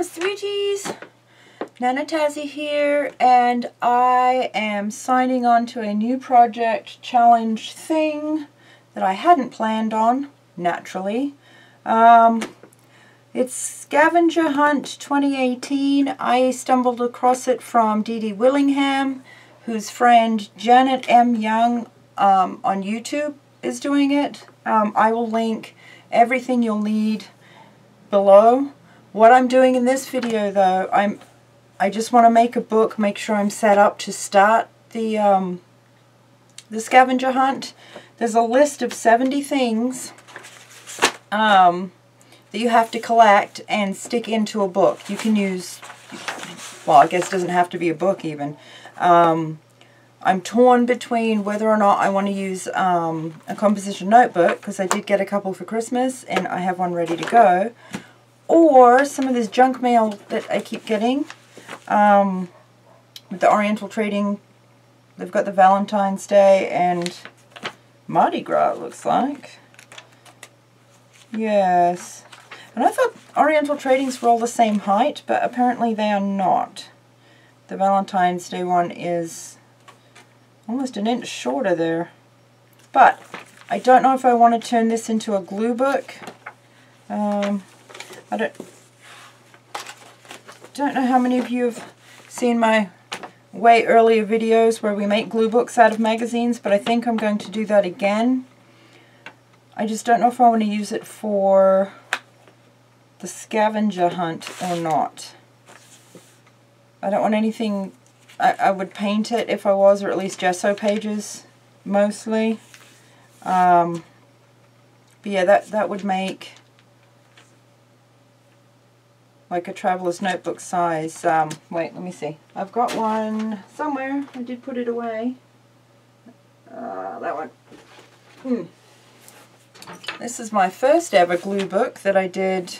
sweeties, Nanna Tazzie here, and I am signing on to a new project challenge thing that I hadn't planned on, naturally. It's Scavenger Hunt 2018. I stumbled across it from Dede Willingham, whose friend Janet M.Young on YouTube is doing it. I will link everything you'll need below. What I'm doing in this video, though, I just want to make a book, make sure I'm set up to start the scavenger hunt. There's a list of 70 things that you have to collect and stick into a book. You can use, well, I guess it doesn't have to be a book even. I'm torn between whether or not I want to use a composition notebook, because I did get a couple for Christmas and I have one ready to go, or some of this junk mail that I keep getting with the Oriental Trading. They've got the Valentine's Day and Mardi Gras, it looks like. Yes. And I thought Oriental Tradings were all the same height, but apparently they are not. The Valentine's Day one is almost an inch shorter there. But I don't know if I want to turn this into a glue book. I don't know how many of you have seen my way earlier videos where we make glue books out of magazines, but I think I'm going to do that again. I just don't know if I want to use it for the scavenger hunt or not. I don't want anything. I would paint it if I was, or at least gesso pages mostly. But yeah, that would make like a traveler's notebook size. Wait, let me see. I've got one somewhere. I did put it away. That one. This is my first ever glue book that I did.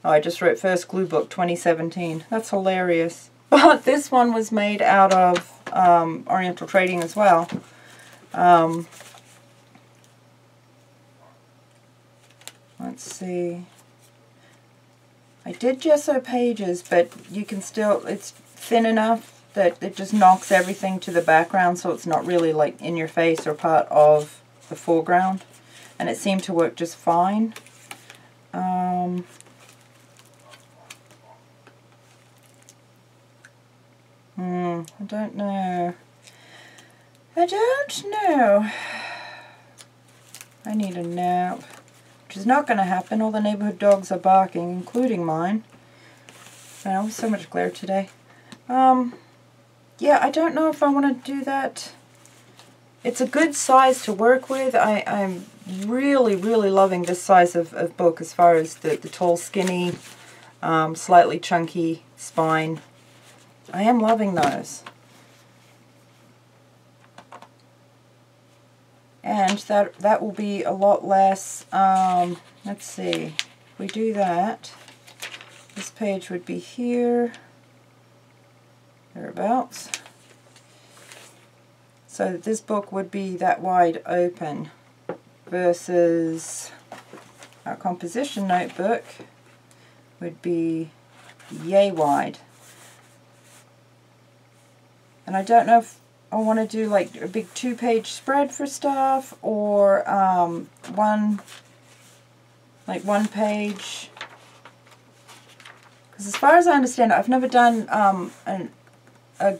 I just wrote first glue book 2017. That's hilarious. But this one was made out of Oriental Trading as well. Let's see. I did gesso pages, but you can still, it's thin enough that it just knocks everything to the background, so it's not really like in your face or part of the foreground. And it seemed to work just fine. I don't know. I don't know. I need a nap, which is not going to happen. All the neighborhood dogs are barking, including mine. Man, there's so much glare today. Yeah, I don't know if I want to do that. It's a good size to work with. I'm really, really loving this size of book as far as the tall, skinny, slightly chunky spine. I am loving those. And that will be a lot less. Let's see. If we do that, this page would be here, thereabouts. So this book would be that wide open, versus our composition notebook would be yay wide. And I don't know if I want to do like a big 2-page spread for stuff, or one page. Because as far as I understand it, I've never done a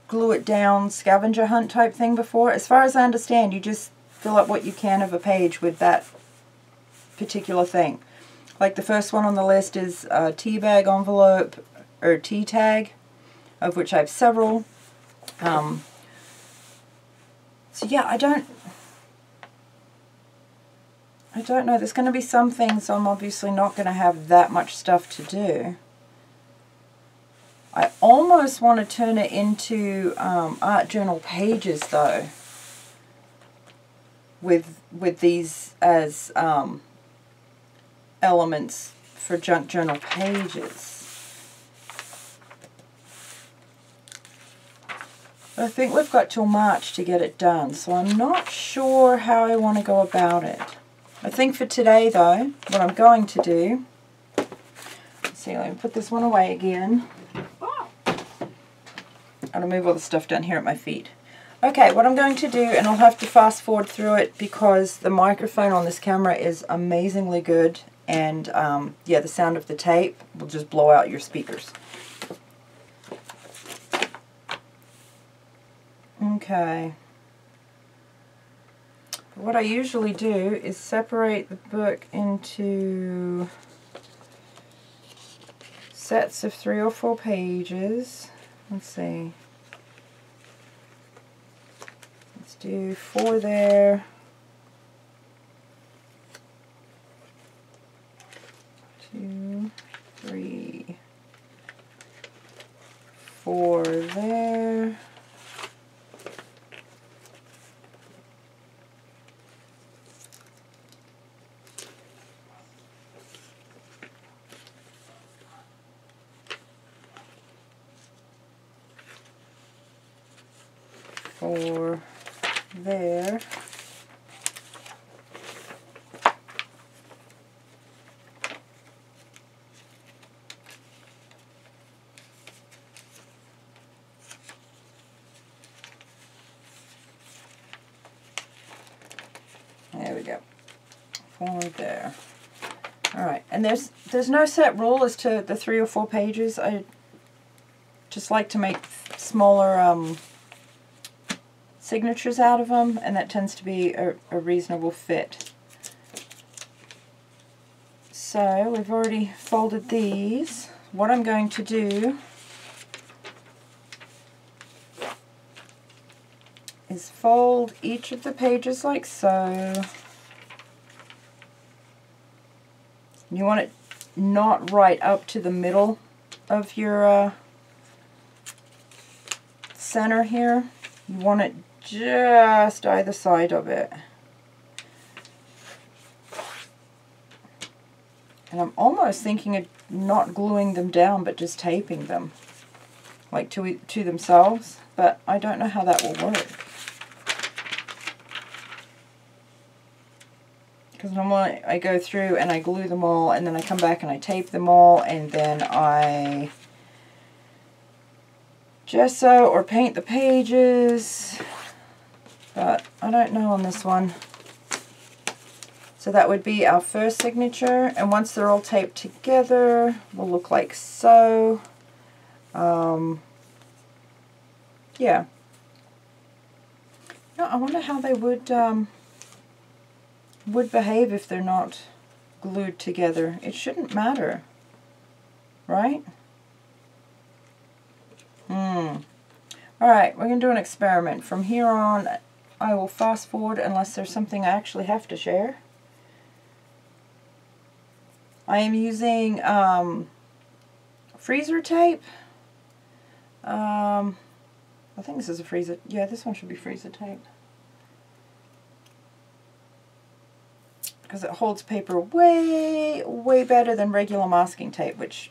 glue it down scavenger hunt type thing before. As far as I understand, you just fill up what you can of a page with that particular thing. Like the first one on the list is a tea bag envelope, or tea tag, of which I have several. So yeah, I don't know. There's going to be some things I'm obviously not going to have that much stuff to do. I almost want to turn it into art journal pages, though, with these as elements for junk journal pages. I think we've got till March to get it done, so I'm not sure how I want to go about it. I think for today, though, what I'm going to do see, let me put this one away again. I'll move all the stuff down here at my feet. Okay, what I'm going to do, and I'll have to fast forward through it because the microphone on this camera is amazingly good, and yeah, the sound of the tape will just blow out your speakers. Okay. What I usually do is separate the book into sets of 3 or 4 pages. Let's see. Let's do 4 there. 2, 3, 4 there. Or there. There we go. 4 there. All right, and there's no set rule as to the 3 or 4 pages. I just like to make smaller signatures out of them, and that tends to be a reasonable fit. So we've already folded these. What I'm going to do is fold each of the pages like so. You want it not right up to the middle of your center here. You want it just either side of it. And I'm almost thinking of not gluing them down, but just taping them, like to themselves, but I don't know how that will work. Because normally I go through and I glue them all, and then I come back and I tape them all, and then I gesso or paint the pages. But I don't know on this one. So that would be our first signature, and once they're all taped together, will look like so. Yeah. No, I wonder how they would behave if they're not glued together. It shouldn't matter, right? Alright, we're going to do an experiment. From here on, I will fast forward unless there's something I actually have to share. I am using freezer tape. I think this is a freezer. Yeah, this one should be freezer tape. Because it holds paper way, way better than regular masking tape, which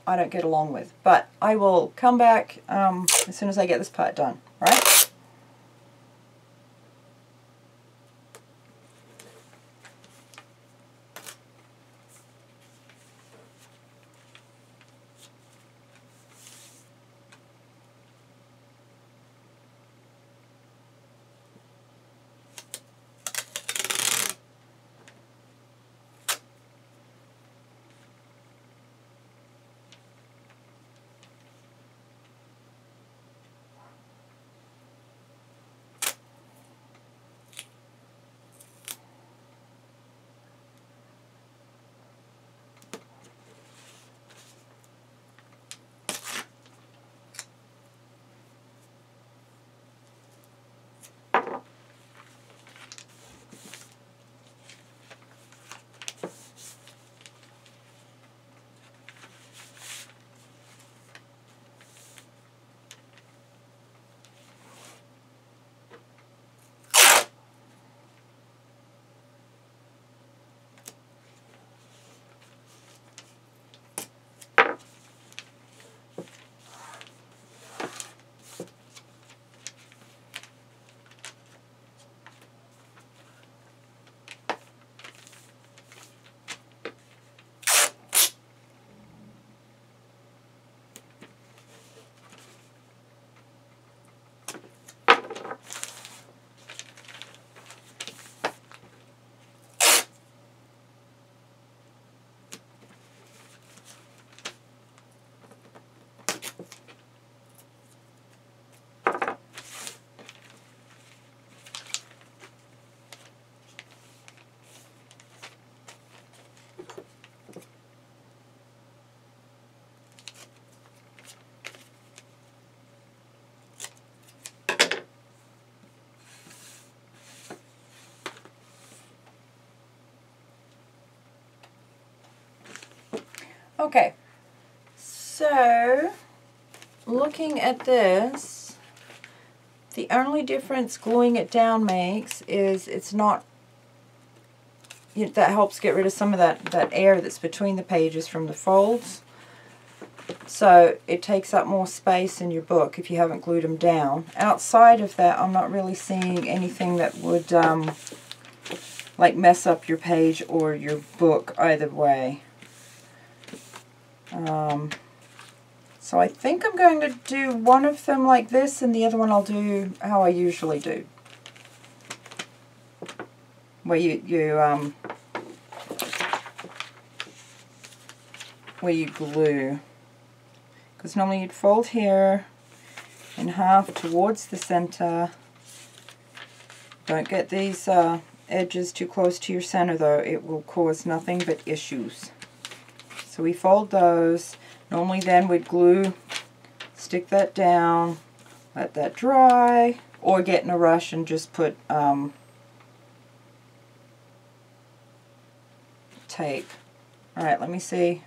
I don't get along with. But I will come back as soon as I get this part done, right? Okay, so looking at this, the only difference gluing it down makes is it's not, that helps get rid of some of that air that's between the pages from the folds. So it takes up more space in your book if you haven't glued them down. Outside of that, I'm not really seeing anything that would like mess up your page or your book either way. So I think I'm going to do one of them like this, and the other one I'll do how I usually do, where you glue. Because normally you'd fold here in half towards the center. Don't get these edges too close to your center though, it will cause nothing but issues. So we fold those. Normally then we'd glue, stick that down, let that dry, or get in a rush and just put tape. Alright, let me see.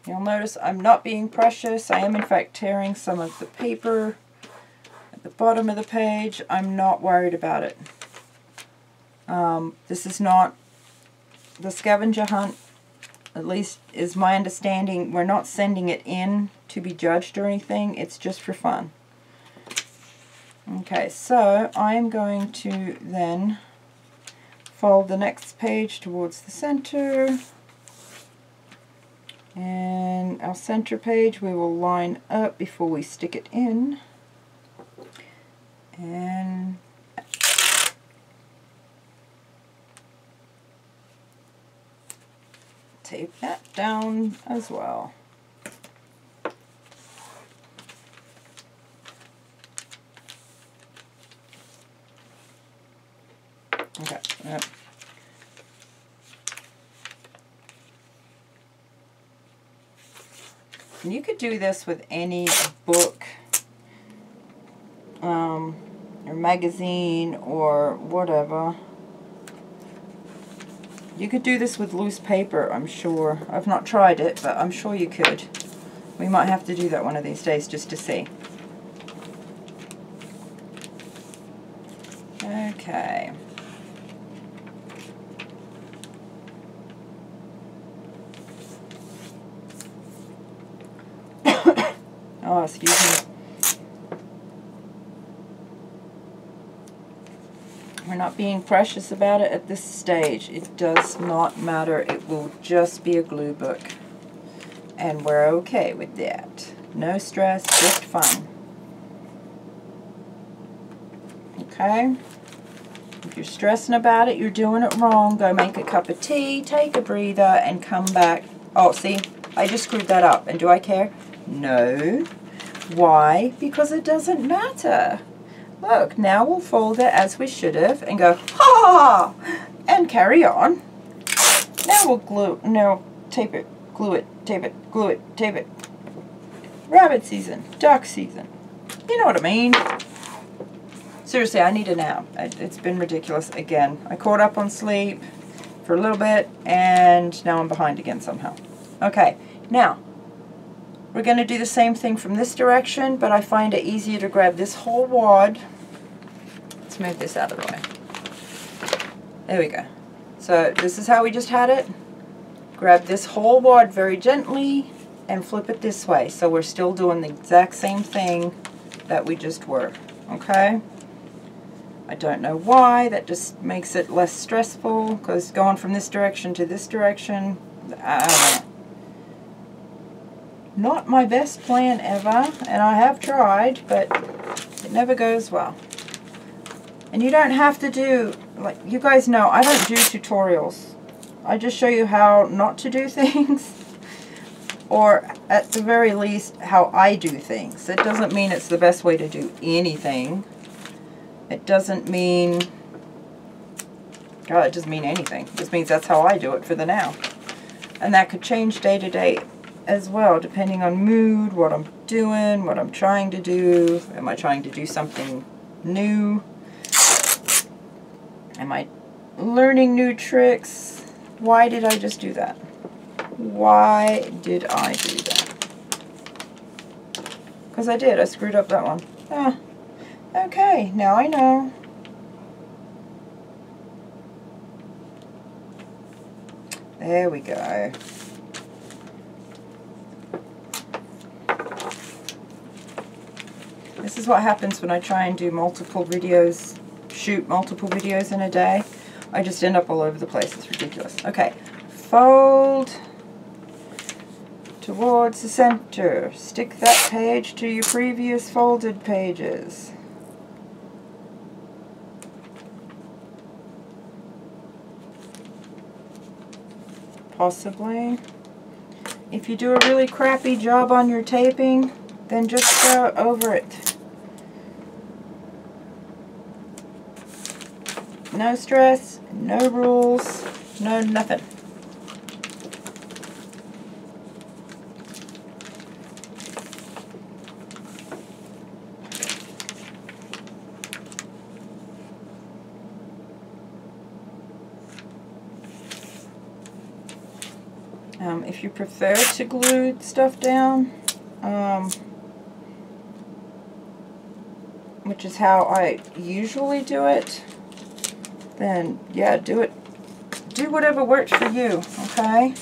You'll notice I'm not being precious. I am in fact tearing some of the paper at the bottom of the page. I'm not worried about it. This is not the scavenger hunt, at least is my understanding. We're not sending it in to be judged or anything. It's just for fun. Okay, so I'm going to then fold the next page towards the center. And our center page we will line up before we stick it in. And tape that down as well. Okay. Yep. And you could do this with any book or magazine or whatever. You could do this with loose paper, I'm sure. I've not tried it, but I'm sure you could. We might have to do that one of these days just to see. Okay. Oh, excuse me. We're not being precious about it at this stage. It does not matter. It will just be a glue book. And we're okay with that. No stress, just fun. Okay? If you're stressing about it, you're doing it wrong. Go make a cup of tea, take a breather, and come back. Oh, see? I just screwed that up. And do I care? No. Why? Because it doesn't matter. Look, now we'll fold it as we should have and go, ha! And carry on. Now we'll glue, now tape it, glue it, tape it, glue it, tape it. Rabbit season, duck season. You know what I mean. Seriously, I need a nap. It's been ridiculous again. I caught up on sleep for a little bit and now I'm behind again somehow. Okay, now we're going to do the same thing from this direction, but I find it easier to grab this whole wad. Let's move this out of the way. There we go. So this is how we just had it. Grab this whole wad very gently and flip it this way. So we're still doing the exact same thing that we just were. Okay? I don't know why. That just makes it less stressful, because going from this direction to this direction, I don't know. Not my best plan ever, and I have tried, but it never goes well. And you don't have to do, like, you guys know, I don't do tutorials. I just show you how not to do things, or at the very least, how I do things. It doesn't mean it's the best way to do anything. It doesn't mean, God, it doesn't mean anything. It just means that's how I do it for the now. And that could change day to day as well, depending on mood, what I'm doing, what I'm trying to do. Am I trying to do something new? Am I learning new tricks? Why did I just do that? Why did I do that? Because I did. I screwed up that one. Ah, okay, now I know. There we go. This is what happens when I try and do multiple videos, shoot multiple videos in a day. I just end up all over the place. It's ridiculous. Okay, fold towards the center. Stick that page to your previous folded pages. Possibly. If you do a really crappy job on your taping, then just go over it. No stress, no rules, no nothing. If you prefer to glue stuff down, which is how I usually do it, then yeah, do it. Do whatever works for you, okay?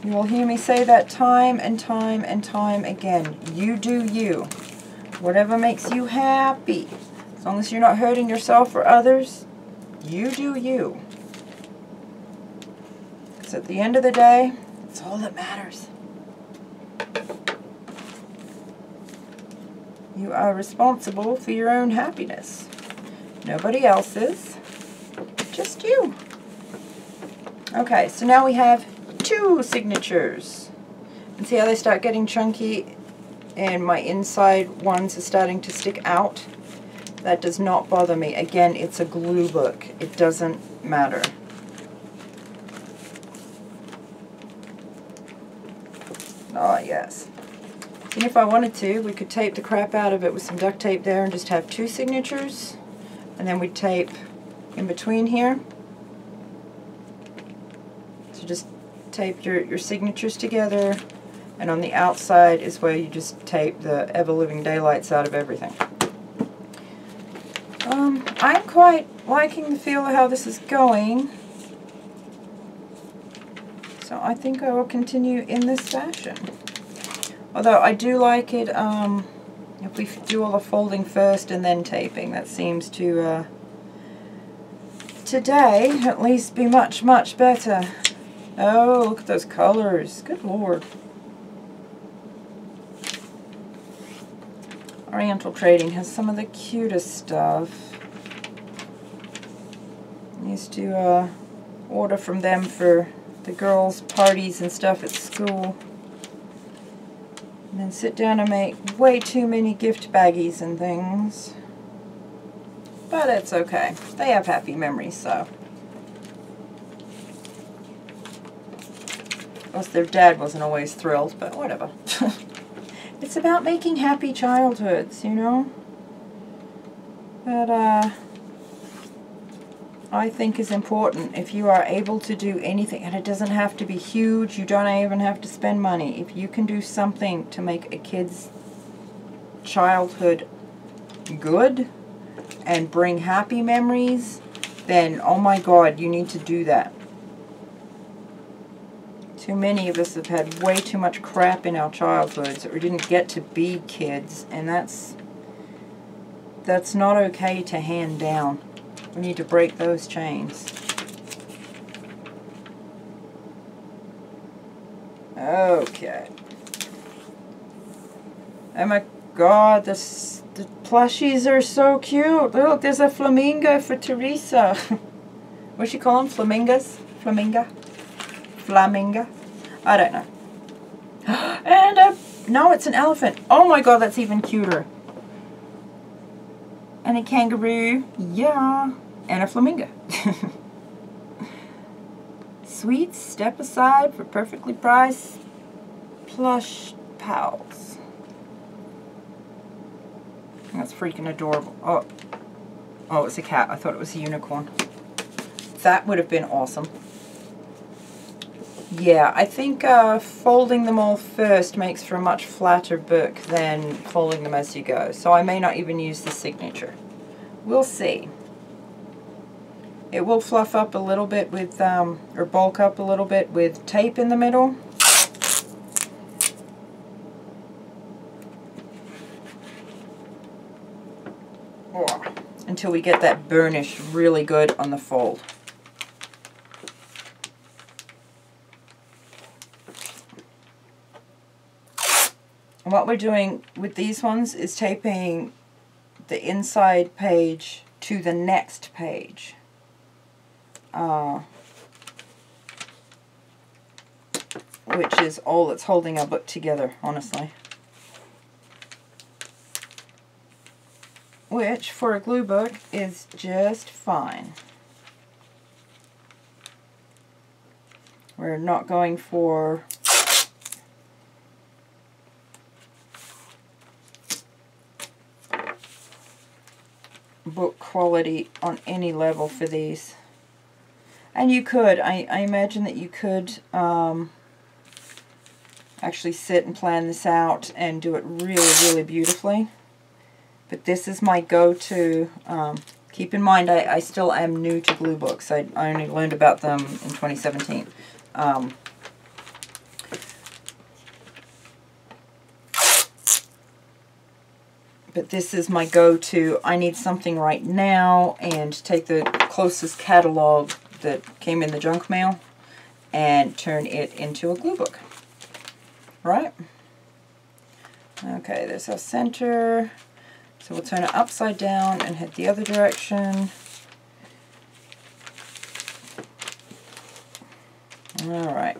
You will hear me say that time and time and time again. You do you. Whatever makes you happy. As long as you're not hurting yourself or others, you do you. Because at the end of the day, it's all that matters. You are responsible for your own happiness. Nobody else's, just you. Okay, so now we have 2 signatures. And see how they start getting chunky and my inside ones are starting to stick out? That does not bother me. Again, it's a glue book. It doesn't matter. Oh, yes. And if I wanted to, we could tape the crap out of it with some duct tape there and just have 2 signatures. And then we'd tape in between here. So just tape your signatures together. And on the outside is where you just tape the ever-living daylights out of everything. I'm quite liking the feel of how this is going. So I think I will continue in this fashion. Although I do like it if we do all the folding first and then taping. That seems to, today, at least be much, much better. Oh, look at those colors. Good Lord. Oriental Trading has some of the cutest stuff. I used to order from them for the girls' parties and stuff at school. And then sit down and make way too many gift baggies and things. But it's okay. They have happy memories, so. Of course, their dad wasn't always thrilled, but whatever. It's about making happy childhoods, you know? But, I think is important. If you are able to do anything, and it doesn't have to be huge, you don't even have to spend money. If you can do something to make a kid's childhood good and bring happy memories, then oh my God, you need to do that. Too many of us have had way too much crap in our childhoods, or didn't get to be kids, and that's not okay to hand down. We need to break those chains. Okay. Oh my God, the plushies are so cute. Look, there's a flamingo for Teresa. What does she call them? Flamingas? Flaminga? Flaminga? I don't know. And no, it's an elephant. Oh my God, that's even cuter. And a kangaroo, yeah, and a flamingo. Sweet, step aside for perfectly priced plush pals. That's freaking adorable. Oh, oh, it's a cat. I thought it was a unicorn. That would have been awesome. Yeah, I think folding them all first makes for a much flatter book than folding them as you go. So I may not even use the signature. We'll see. It will fluff up a little bit with, or bulk up a little bit with tape in the middle. Oh, until we get that burnish really good on the fold. And what we're doing with these ones is taping the inside page to the next page. Which is all that's holding our book together, honestly. Which, for a glue book, is just fine. We're not going for book quality on any level for these. And you could, I imagine that you could actually sit and plan this out and do it really, really beautifully. But this is my go-to. Keep in mind, I still am new to glue books. I only learned about them in 2017. But this is my go-to. I need something right now, and take the closest catalog that came in the junk mail and turn it into a glue book. Right? Okay, there's our center. So we'll turn it upside down and head the other direction. All right.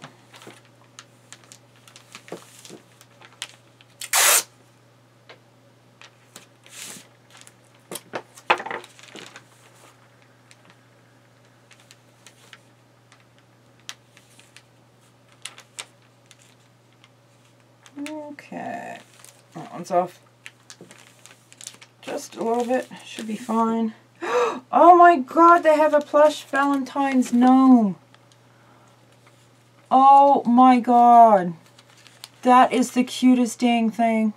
Okay, that one's off just a little bit, should be fine. Oh my god, they have a plush Valentine's gnome. Oh my god, that is the cutest dang thing.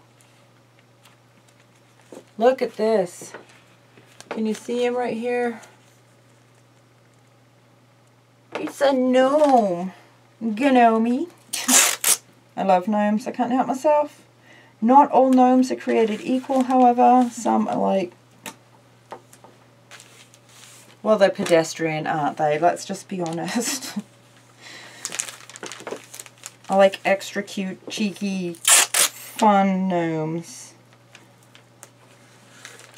Look at this. Can you see him right here? It's a gnome. Gnome. I love gnomes, I can't help myself. Not all gnomes are created equal, however. Some are like, well, they're pedestrian, aren't they? Let's just be honest. I like extra cute, cheeky, fun gnomes.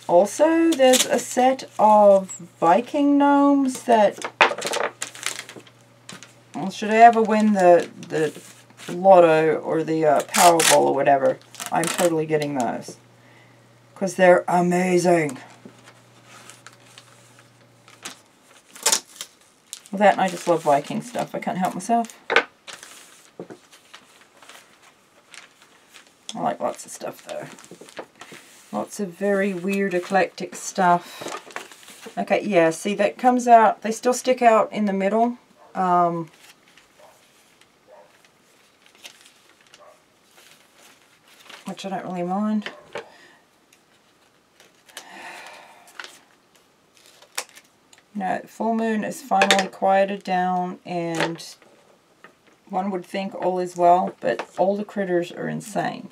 Also, there's a set of Viking gnomes that, well, should I ever win the Lotto or the Powerball or whatever, I'm totally getting those. Because they're amazing. Well, that and I just love Viking stuff. I can't help myself. I like lots of stuff though. Lots of very weird eclectic stuff. Okay, yeah, see that comes out, they still stick out in the middle. Which I don't really mind. No, full moon is finally quieted down, and one would think all is well, but all the critters are insane.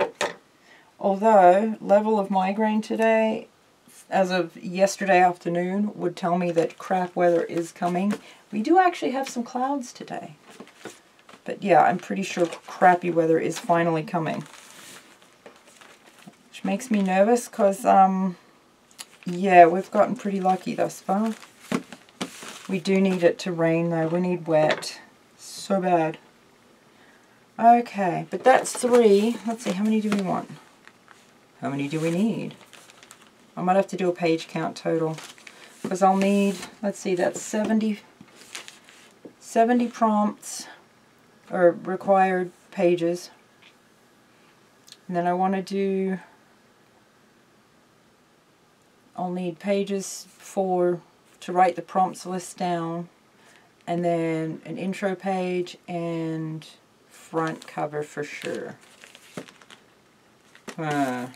Although, level of migraine today, as of yesterday afternoon, would tell me that crap weather is coming. We do actually have some clouds today. But yeah, I'm pretty sure crappy weather is finally coming. Which makes me nervous because, yeah, we've gotten pretty lucky thus far. We do need it to rain though. We need wet. So bad. Okay, but that's 3. Let's see, how many do we want? How many do we need? I might have to do a page count total. Because I'll need, let's see, that's 70 prompts, or required pages. And then I want to do I'll need pages to write the prompts list down, and then an intro page and front cover for sure. But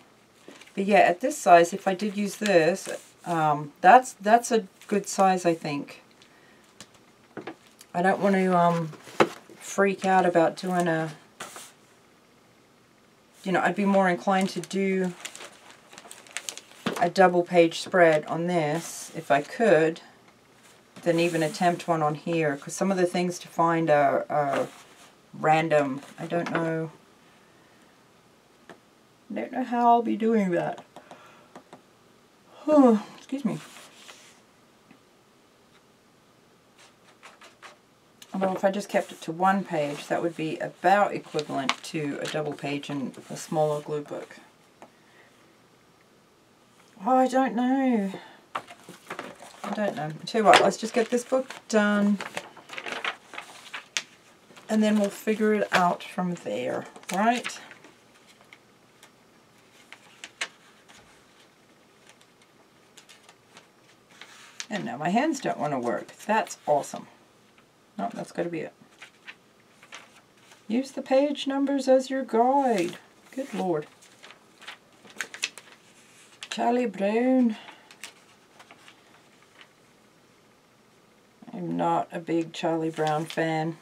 yeah, at this size, if I did use this, that's a good size, I think. I don't want to freak out about doing a, you know, I'd be more inclined to do a double page spread on this, if I could, than even attempt one on here, because some of the things to find are random. I don't know how I'll be doing that. Oh, excuse me. Although if I just kept it to one page, that would be about equivalent to a double page in a smaller glue book. Oh, I don't know. I don't know. I'll tell you what, let's just get this book done, and then we'll figure it out from there, right? And now my hands don't want to work. That's awesome. Nope, that's got to be it. Use the page numbers as your guide. Good Lord. Charlie Brown. I'm not a big Charlie Brown fan.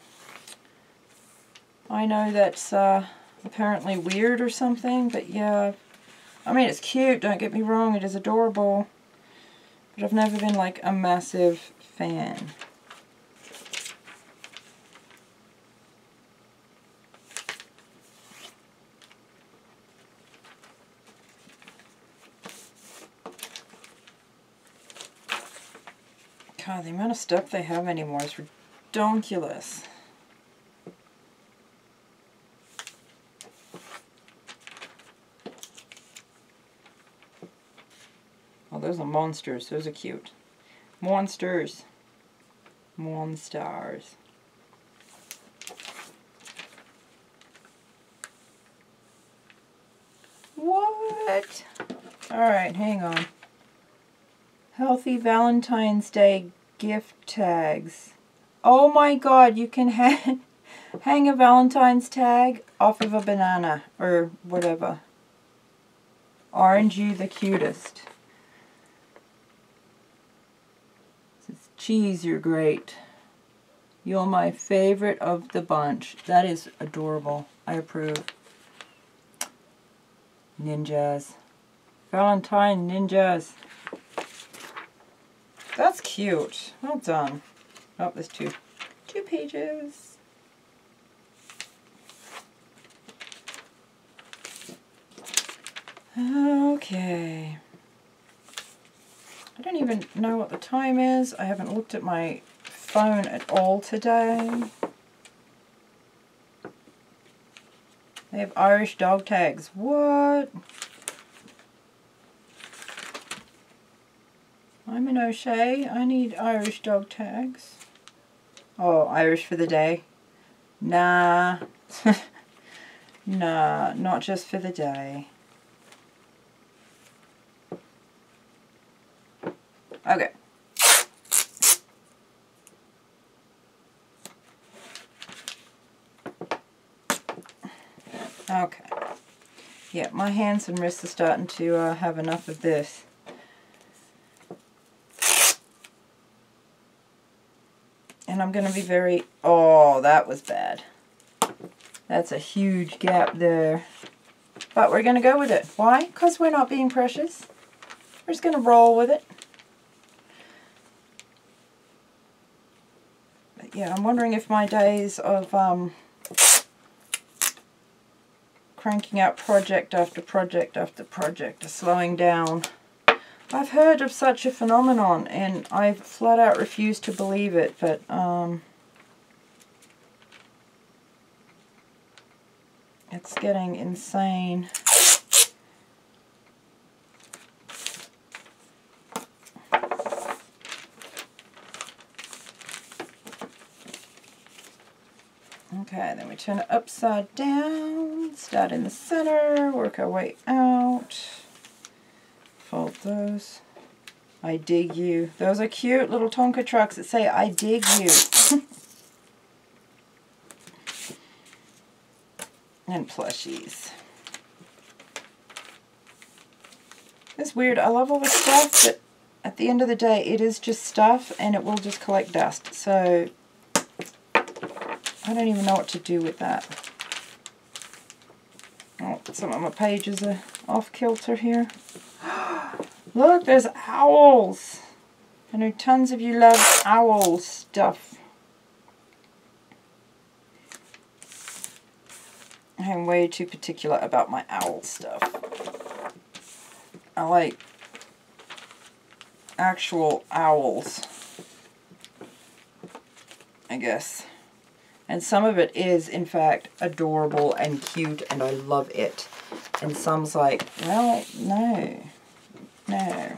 I know that's apparently weird or something, but yeah. I mean, it's cute, don't get me wrong, it is adorable. But I've never been like a massive fan. God, the amount of stuff they have anymore is ridiculous. Oh, those are monsters. Those are cute. Monsters. Monsters. What? Alright, hang on. Healthy Valentine's Day gift tags. Oh my god, you can hang a Valentine's tag off of a banana or whatever. Aren't you the cutest? Says, cheese, you're great. You're my favorite of the bunch. That is adorable. I approve. Ninjas. Valentine ninjas. That's cute. Well done. Oh, there's two pages. Okay. I don't even know what the time is. I haven't looked at my phone at all today. They have Irish dog tags. What? I'm an O'Shea. I need Irish dog tags. Oh, Irish for the day? Nah. Nah, not just for the day. Okay. Okay. Yeah, my hands and wrists are starting to have enough of this. And I'm going to be very... Oh, that was bad. That's a huge gap there. But we're going to go with it. Why? Because we're not being precious. We're just going to roll with it. But yeah, I'm wondering if my days of cranking out project after project after project are slowing down. I've heard of such a phenomenon, and I've flat out refused to believe it, but it's getting insane. Okay, then we turn it upside down, start in the center, work our way out. Fold those. I dig you. Those are cute little Tonka trucks that say, I dig you. And plushies. It's weird. I love all the stuff, but at the end of the day, it is just stuff and it will just collect dust. So I don't even know what to do with that. Oh, some of my pages are off kilter here. Look, there's owls. I know tons of you love owl stuff. I'm way too particular about my owl stuff. I like actual owls, I guess. And some of it is, in fact, adorable and cute, and I love it. And some's like, well, no. No.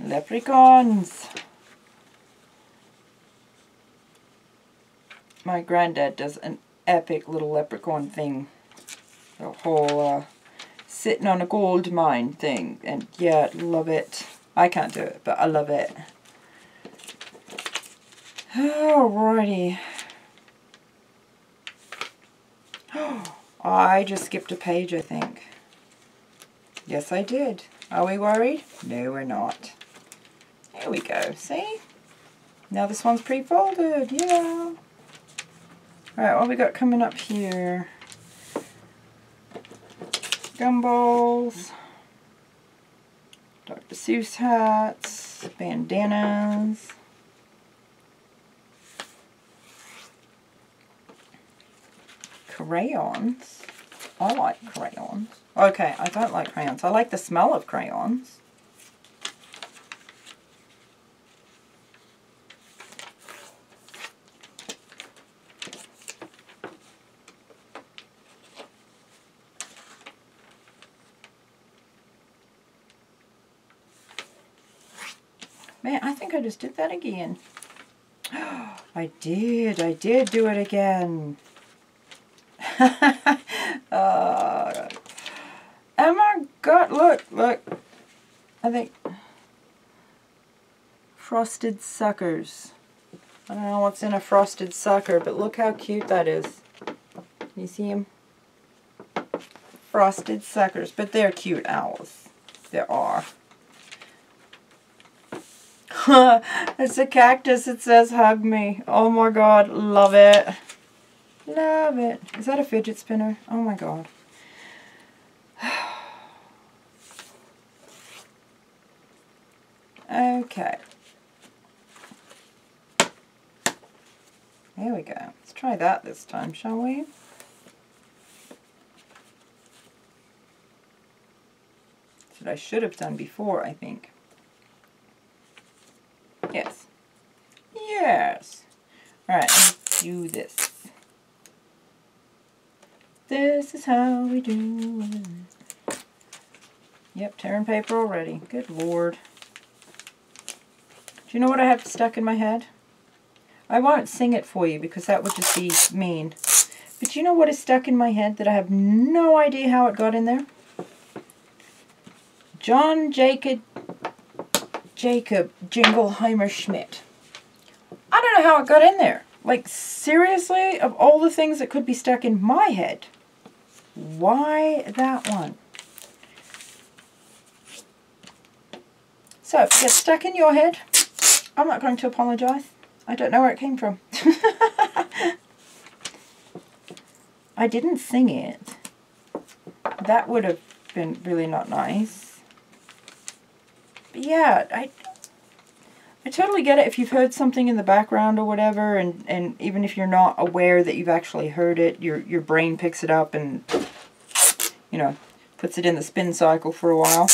Leprechauns. My granddad does an epic little leprechaun thing. The whole sitting on a gold mine thing. And yeah, love it. I can't do it, but I love it. Alrighty. I just skipped a page, I think. Yes, I did. Are we worried? No, we're not. There we go. See? Now this one's pre-folded. Yeah. Alright, what we got coming up here? Gumballs. Dr. Seuss hats. Bandanas. Crayons. I like crayons. Okay, I don't like crayons. I like the smell of crayons. Man, I think I just did that again. I did do it again. Oh my god, look. I think frosted suckers. I don't know what's in a frosted sucker, but look how cute that is. You see them? Frosted suckers, but they're cute owls. There are. It's a cactus. It says hug me. Oh my god, love it. Love it. Is that a fidget spinner? Oh my god. Okay. There we go. Let's try that this time, shall we? That's what I should have done before, I think. Yes. Yes. Alright, let's do this. This is how we do it. Yep, tearing paper already. Good lord. Do you know what I have stuck in my head? I won't sing it for you because that would just be mean. But do you know what is stuck in my head that I have no idea how it got in there? John Jacob Jingleheimer Schmidt. I don't know how it got in there. Like, seriously, of all the things that could be stuck in my head, why that one? So, if it gets stuck in your head, I'm not going to apologize. I don't know where it came from. I didn't sing it. That would have been really not nice. But yeah, I totally get it if you've heard something in the background or whatever, and even if you're not aware that you've actually heard it, your brain picks it up and, you know, puts it in the spin cycle for a while.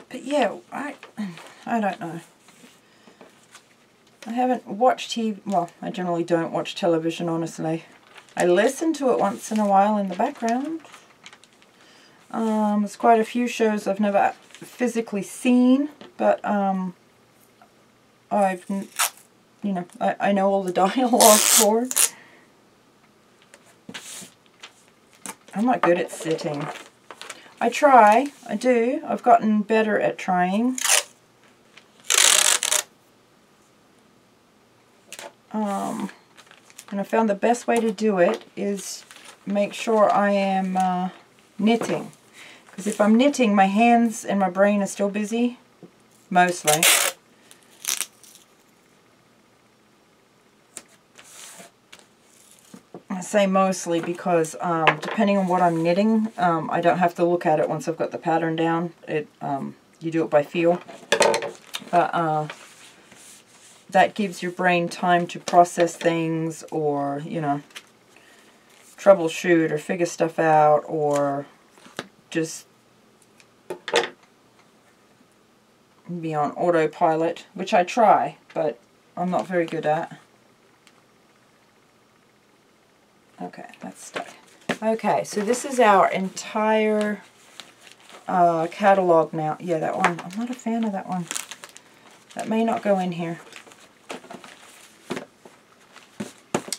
But yeah, I don't know. I haven't watched TV, well, I generally don't watch television, honestly. I listen to it once in a while in the background. There's quite a few shows I've never physically seen, but I've, you know, I know all the dialogue for. I'm not good at sitting. I try, I do. I've gotten better at trying. And I found the best way to do it is make sure I am knitting. Because if I'm knitting, my hands and my brain are still busy, mostly. I say mostly because depending on what I'm knitting, I don't have to look at it once I've got the pattern down. You do it by feel. But that gives your brain time to process things, or, you know, troubleshoot or figure stuff out, or just be on autopilot, which I try, but I'm not very good at. Okay, that's stuck. Okay, so this is our entire catalog now. Yeah, that one. I'm not a fan of that one. That may not go in here.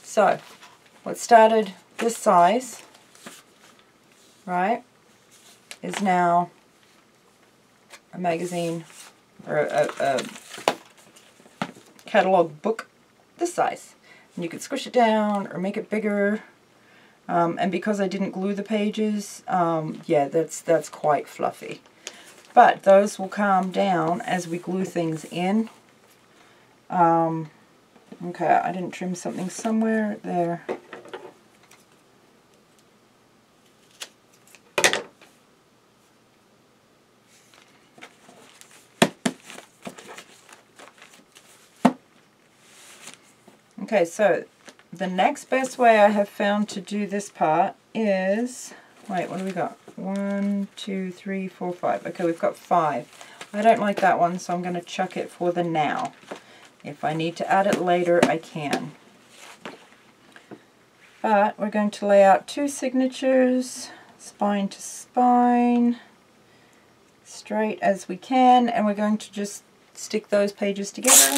So, what started this size, right, is now a magazine, or a catalog book this size. And you could squish it down or make it bigger. And because I didn't glue the pages, yeah, that's quite fluffy. But those will calm down as we glue things in. Okay, I didn't trim something somewhere there. Okay, so the next best way I have found to do this part is, wait, what do we got? 1, 2, 3, 4, 5. Okay, we've got 5. I don't like that one, so I'm going to chuck it for the now. If I need to add it later, I can. But we're going to lay out 2 signatures, spine to spine, straight as we can, and we're going to just stick those pages together.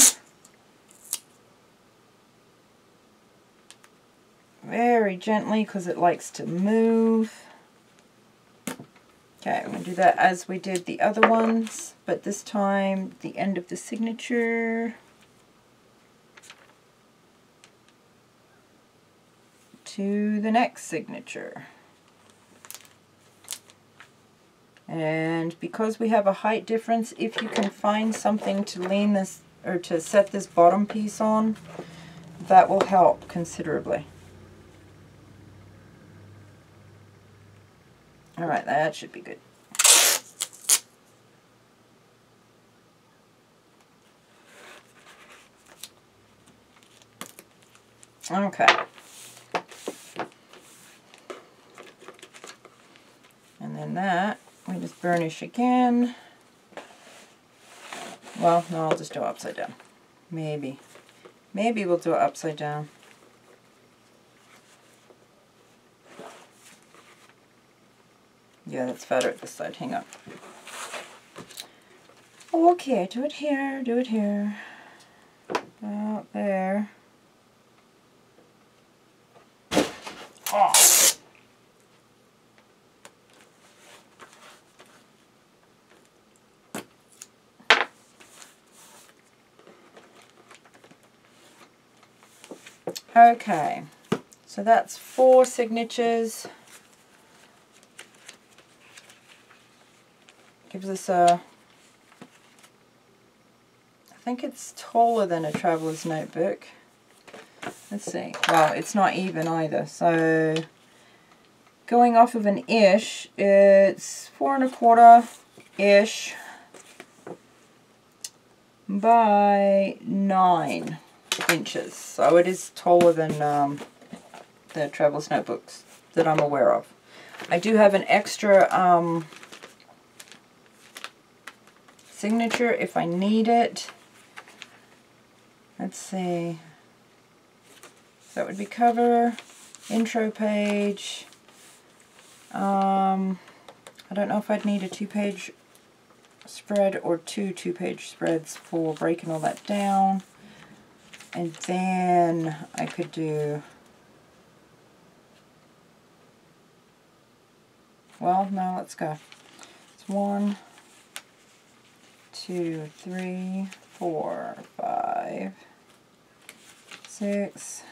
Very gently, because it likes to move. Okay, I'm going to do that as we did the other ones, but this time the end of the signature to the next signature. And because we have a height difference, if you can find something to lean this, or to set this bottom piece on, that will help considerably. Alright, that should be good. Okay. And then that, we just burnish again. Well, no, I'll just do it upside down. Maybe. Maybe we'll do it upside down. Yeah, that's better at this side. Hang on. Okay, do it here, do it here. About there. Oh. Okay, so that's 4 signatures. Gives us a, I think it's taller than a traveler's notebook. Let's see. Well, it's not even either. So going off of an ish, it's 4 1/4-ish by 9 inches. So it is taller than the traveler's notebooks that I'm aware of. I do have an extra signature if I need it. Let's see. That would be cover, intro page. I don't know if I'd need a 2-page spread or 2 2-page spreads for breaking all that down. And then I could do Well, no, let's go. It's 1, 2, 3, 4, 5, 6,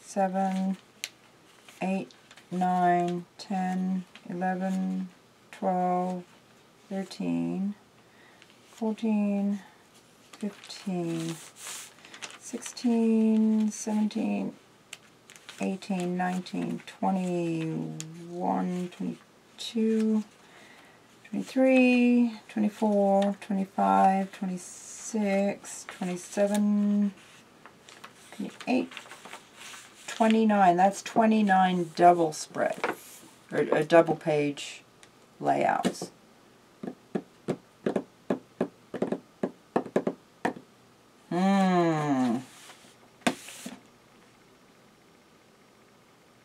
7, 8, 9, 10, 11, 12, 13, 14, 15, 16, 17, 18, 19, 21, 22, 23, 24, 25, 26, 27, 28, 29. That's 29 double spread, or double page layouts.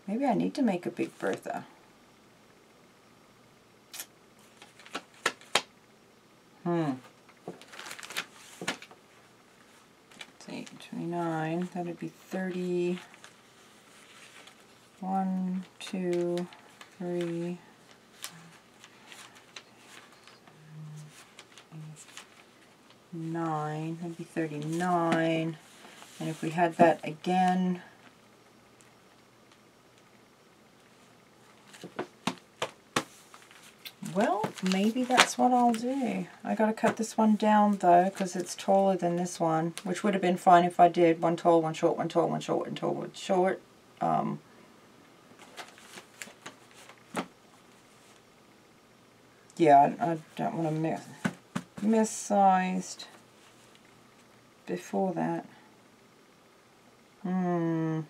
Maybe I need to make a Big Bertha. 29, that'd be 30. 1, 2, 3, 9, that'd be 39. And if we had that again, well, maybe that's what I'll do. I gotta cut this one down though, because it's taller than this one, which would have been fine if I did one tall, one short, one tall, one short, one tall, one short. Yeah, I don't want to miss-sized before that. I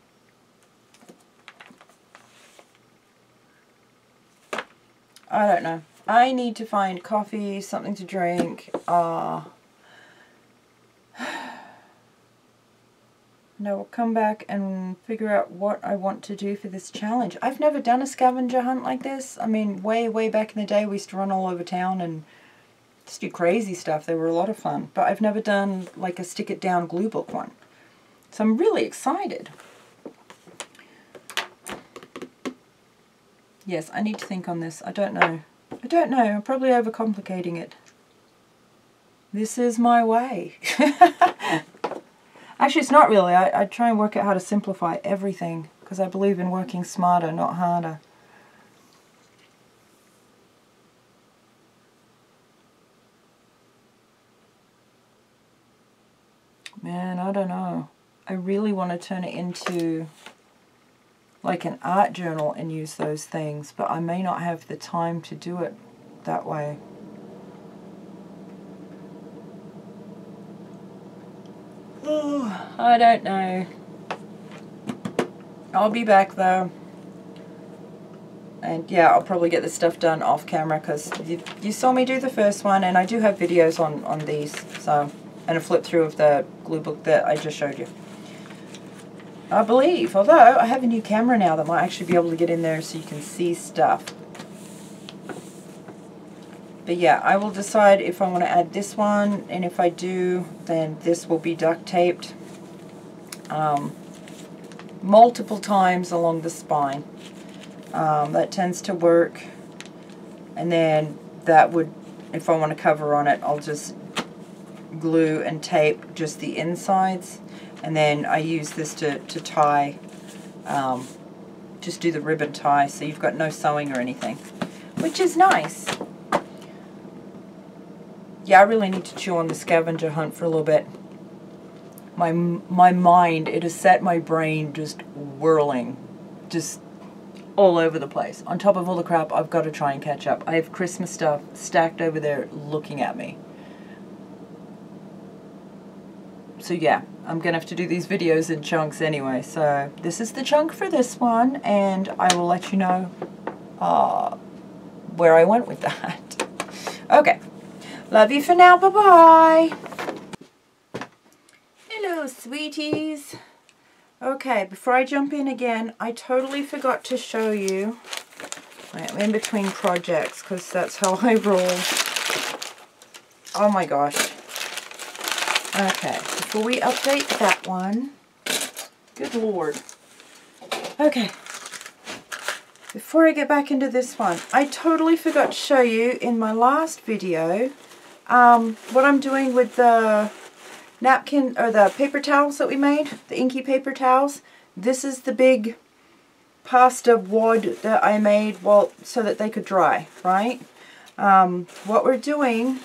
don't know. I need to find coffee, something to drink. And I will come back and figure out what I want to do for this challenge. I've never done a scavenger hunt like this. I mean, way back in the day we used to run all over town and just do crazy stuff. They were a lot of fun. But I've never done like a stick it down glue book one. So I'm really excited. Yes, I need to think on this. I don't know. I don't know. I'm probably overcomplicating it. This is my way. Actually, it's not really. I try and work out how to simplify everything because I believe in working smarter, not harder. Man, I don't know. I really want to turn it into like an art journal and use those things, but I may not have the time to do it that way. Oh, I don't know. I'll be back though. And yeah, I'll probably get this stuff done off camera because you saw me do the first one, and I do have videos on these, so, and a flip through of the glue book that I just showed you. I believe, although I have a new camera now that might actually be able to get in there so you can see stuff. But yeah, I will decide if I want to add this one, and if I do, then this will be duct taped multiple times along the spine. That tends to work. And then that would, if I want to cover on it, I'll just glue and tape just the insides. And then I use this to tie, just do the ribbon tie, so you've got no sewing or anything, which is nice. Yeah, I really need to chew on the scavenger hunt for a little bit. My mind, it has set my brain just whirling, just all over the place. On top of all the crap, I've got to try and catch up. I have Christmas stuff stacked over there looking at me. So yeah, I'm going to have to do these videos in chunks anyway. So this is the chunk for this one, and I will let you know where I went with that. Okay. Love you for now. Bye-bye. Hello, sweeties. Okay, before I jump in again, I totally forgot to show you. I'm in between projects because that's how I roll. Oh my gosh. Okay, before we update that one. Good Lord. Okay. before I get back into this one, I totally forgot to show you in my last video what I'm doing with the napkin, or the paper towels that we made, the inky paper towels. This is the big pasta wad that I made, well, so that they could dry, right? What we're doing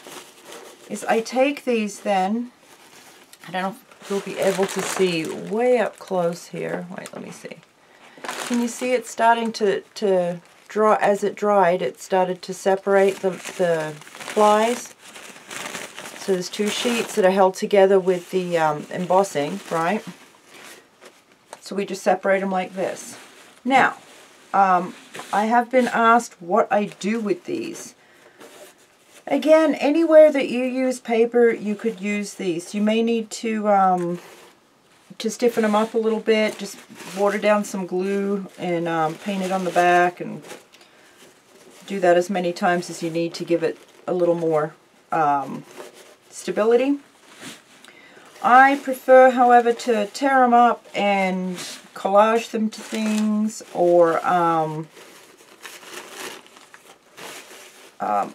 is I take these then, I don't know if you'll be able to see way up close here. Wait, let me see. Can you see it starting to dry? As it dried, it started to separate the plies. So there's two sheets that are held together with the embossing, right? So we just separate them like this. Now, I have been asked what I do with these. Again, anywhere that you use paper, you could use these. You may need to stiffen them up a little bit, just water down some glue and paint it on the back, and do that as many times as you need to give it a little more stability. I prefer, however, to tear them up and collage them to things, or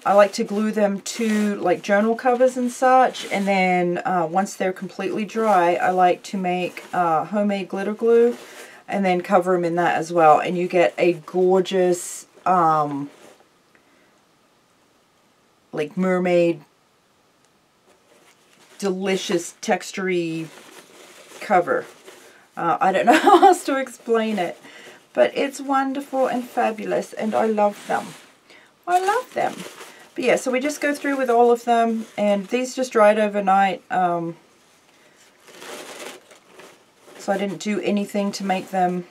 I like to glue them to like journal covers and such, and then once they're completely dry, I like to make homemade glitter glue and then cover them in that as well, and you get a gorgeous like mermaid, delicious textury cover. I don't know how else to explain it, but it's wonderful and fabulous, and I love them. I love them. But yeah, so we just go through with all of them, and these just dried overnight, so I didn't do anything to make them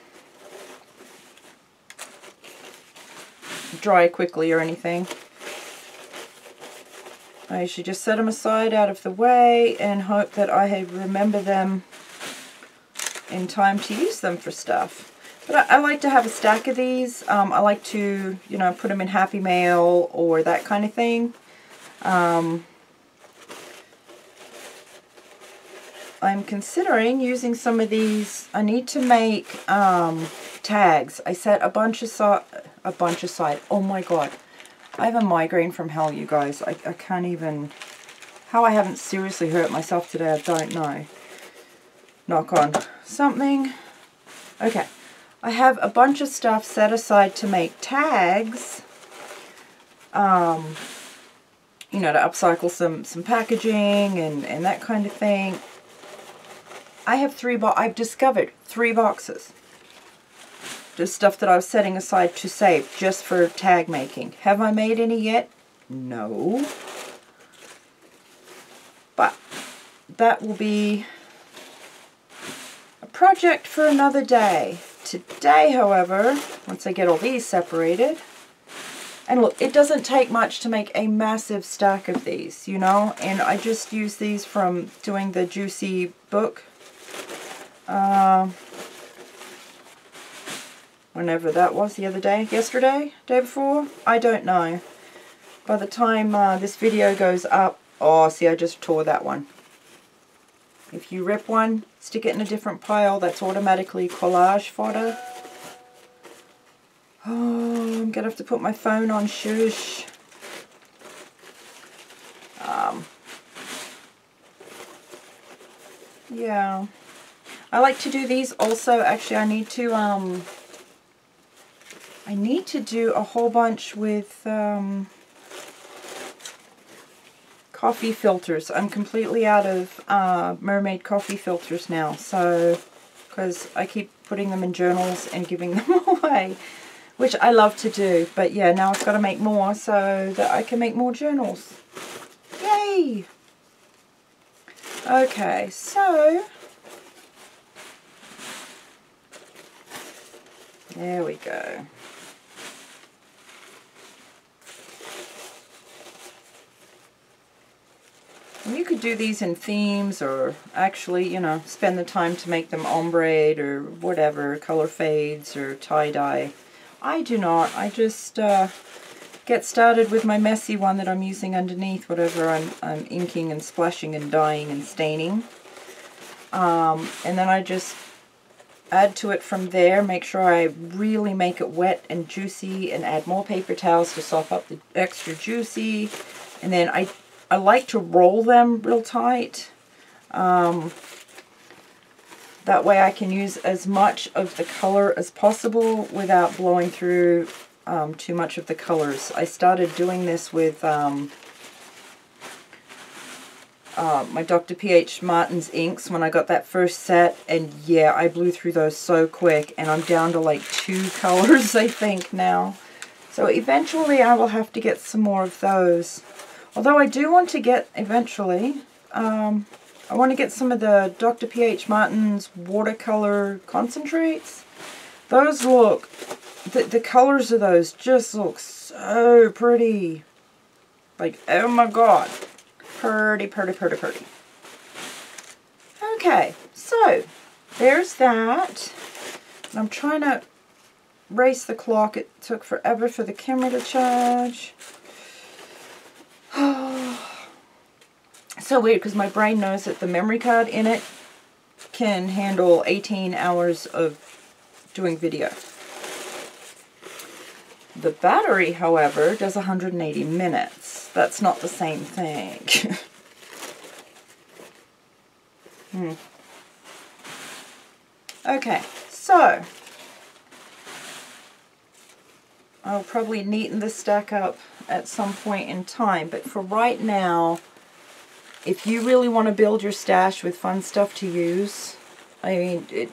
dry quickly or anything. I usually just set them aside out of the way and hope that I remember them in time to use them for stuff. But I like to have a stack of these. I like to, you know, put them in Happy Mail or that kind of thing. I'm considering using some of these. I need to make tags. I set a bunch aside. Oh my god. I have a migraine from hell, you guys. I can't even... How I haven't seriously hurt myself today, I don't know. Knock on something. Okay. I have a bunch of stuff set aside to make tags. You know, to upcycle some packaging and that kind of thing. I've discovered 3 boxes. Just stuff that I was setting aside to save just for tag making. Have I made any yet? No. But that will be a project for another day. Today, however, once I get all these separated, and look, it doesn't take much to make a massive stack of these, you know, and I just use these from doing the Juicy book. Whenever that was, the other day, yesterday, day before, I don't know. By the time this video goes up, oh, see, I just tore that one. If you rip one, stick it in a different pile, that's automatically collage fodder. Oh, I'm going to have to put my phone on shush. Yeah. I like to do these also. Actually, I need to do a whole bunch with coffee filters. I'm completely out of mermaid coffee filters now, so because I keep putting them in journals and giving them away, which I love to do. But yeah, now I've got to make more so that I can make more journals. Yay! Okay, so there we go. And you could do these in themes, or actually, you know, spend the time to make them ombre or whatever, color fades or tie-dye. I do not. I just get started with my messy one that I'm using underneath whatever I'm inking and splashing and dyeing and staining. And then I just add to it from there. Make sure I really make it wet and juicy and add more paper towels to sop up the extra juicy. And then I like to roll them real tight. That way I can use as much of the color as possible without blowing through too much of the colors. I started doing this with my Dr. P.H. Martin's inks when I got that first set, and yeah, I blew through those so quick, and I'm down to like 2 colors I think now. So eventually I will have to get some more of those. Although I do want to get, eventually, I want to get some of the Dr. P.H. Martin's watercolor concentrates. Those look, the colors of those just look so pretty. Like, oh my god. Pretty, pretty, pretty, pretty. Okay, so there's that. I'm trying to race the clock. It took forever for the camera to charge. So weird, because my brain knows that the memory card in it can handle 18 hours of doing video. The battery, however, does 180 minutes. That's not the same thing. Okay, so I'll probably neaten this stack up at some point in time, but for right now, if you really want to build your stash with fun stuff to use, I mean,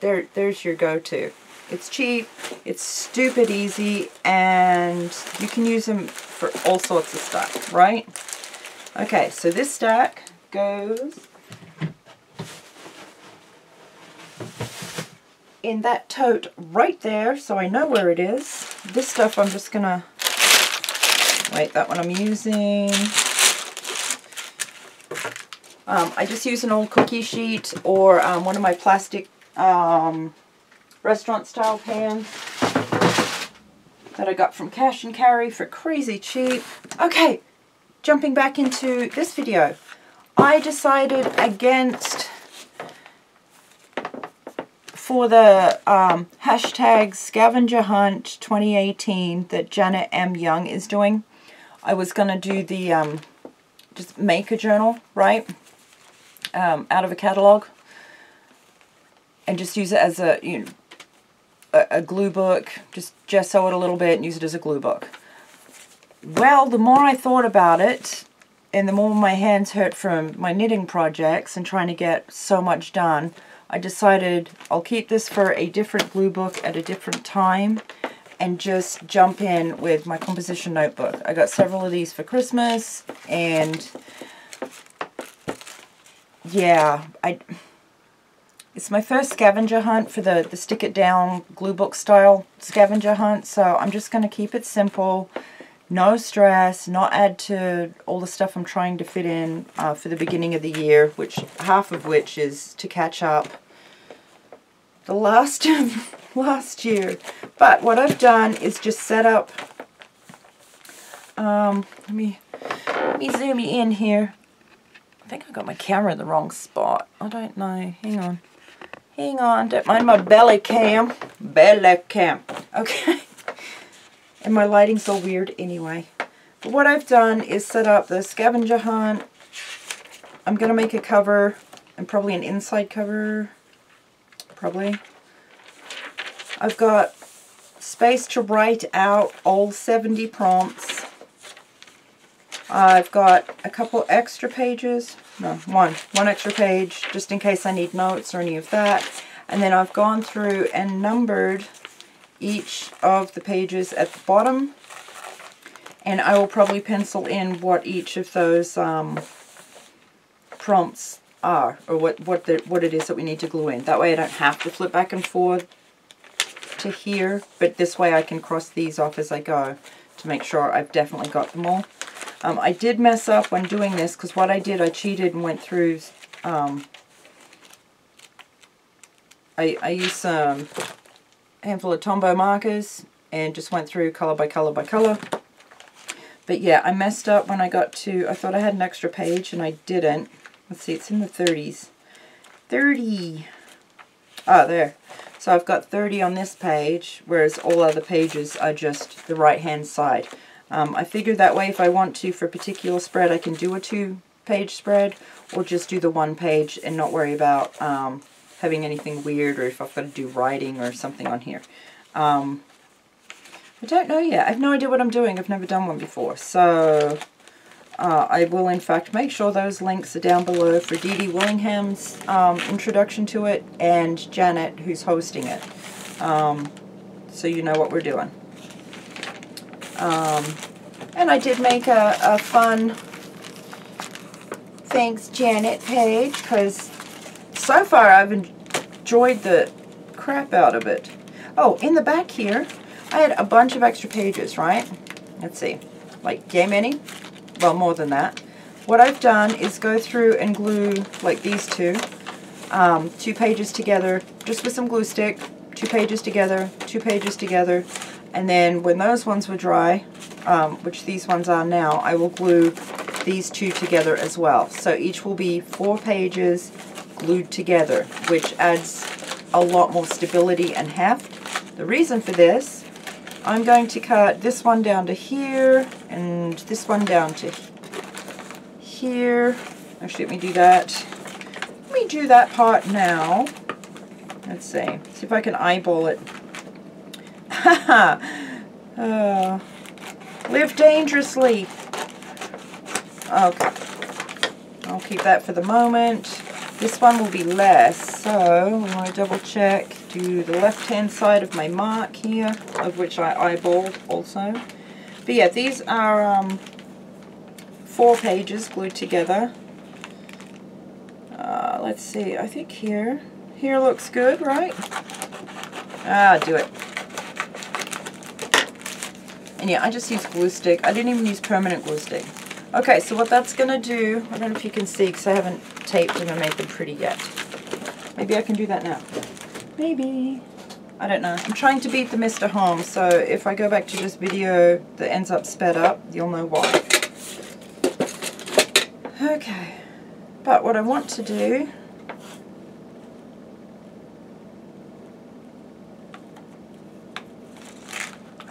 there's your go-to. It's cheap, it's stupid easy, and you can use them for all sorts of stuff, right? Okay, so this stack goes in that tote right there, so I know where it is. This stuff I'm just gonna, wait, that one I'm using. I just use an old cookie sheet or one of my plastic restaurant style pans that I got from Cash and Carry for crazy cheap. Okay, jumping back into this video. I decided against, for the hashtag scavenger hunt 2018 that Janet M.Young is doing, I was going to do the just make a journal, right, out of a catalog, and just use it as a, you know, a glue book. Just gesso it a little bit and use it as a glue book. Well, the more I thought about it, and the more my hands hurt from my knitting projects and trying to get so much done, I decided I'll keep this for a different glue book at a different time and just jump in with my composition notebook. I got several of these for Christmas, and yeah, it's my first scavenger hunt for the stick it down glue book style scavenger hunt, so I'm just going to keep it simple, no stress, not add to all the stuff I'm trying to fit in for the beginning of the year, which half of which is to catch up the last year. But what I've done is just set up, let me zoom you in here. I think I got my camera in the wrong spot. I don't know. Hang on, don't mind my belly cam. Okay. And my lighting's all weird anyway. But what I've done is set up the scavenger hunt. I'm going to make a cover, and probably an inside cover. Probably. I've got space to write out all 70 prompts. I've got a couple extra pages. No, one extra page, just in case I need notes or any of that. And then I've gone through and numbered each of the pages at the bottom. And I will probably pencil in what each of those prompts are, or what it is that we need to glue in. That way I don't have to flip back and forth to here, but this way I can cross these off as I go to make sure I've definitely got them all. I did mess up when doing this, because what I did, I cheated and went through, I used some handful of Tombow markers and just went through color by color by color. But yeah, I messed up when I got to, I thought I had an extra page and I didn't. Let's see, it's in the 30s. 30. Ah, there. So I've got 30 on this page, whereas all other pages are just the right-hand side. I figured that way if I want to, for a particular spread, I can do a 2-page spread, or just do the 1 page and not worry about having anything weird, or if I've got to do writing or something on here. I don't know yet. I have no idea what I'm doing. I've never done one before. So I will, in fact, make sure those links are down below for Dede Willingham's introduction to it, and Janet, who's hosting it. So you know what we're doing. And I did make a fun Thanks Janet page, because so far I've enjoyed the crap out of it. Oh, in the back here, I had a bunch of extra pages, right? Let's see, like yay many? Well, more than that. What I've done is go through and glue, like these two 2 pages together, just with some glue stick, 2 pages together, 2 pages together, and then when those ones were dry, which these ones are now, I will glue these 2 together as well. So each will be 4 pages glued together, which adds a lot more stability and heft. The reason for this, I'm going to cut this one down to here, and this one down to here. Actually, let me do that. Let me do that part now. Let's see if I can eyeball it. Live dangerously. Okay, I'll keep that for the moment. This one will be less, so we want to double check. Do the left hand side of my mark here, of which I eyeballed also. But yeah, these are 4 pages glued together. Let's see, I think here looks good, right? Do it. And yeah, I just used glue stick. I didn't even use permanent glue stick. Okay, so what that's going to do, I don't know if you can see because I haven't taped them and made them pretty yet. Maybe I can do that now. Maybe. I don't know. I'm trying to beat the Mr. Home, so if I go back to this video that ends up sped up, you'll know why. Okay. But what I want to do...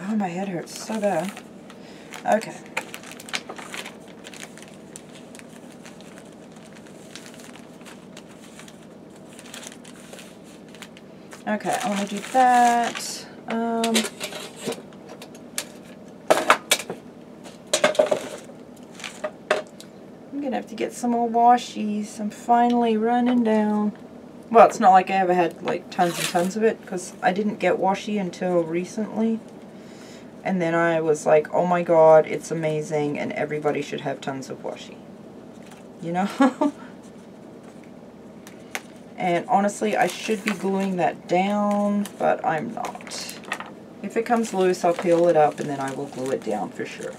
Oh, my head hurts so bad. Okay. Okay, I want to do that. I'm going to have to get some more washies. I'm finally running down. Well, it's not like I ever had like tons and tons of it, because I didn't get washi until recently. And then I was like, oh my god, it's amazing and everybody should have tons of washi. You know? And honestly, I should be gluing that down, but I'm not. If it comes loose, I'll peel it up and then I will glue it down for sure.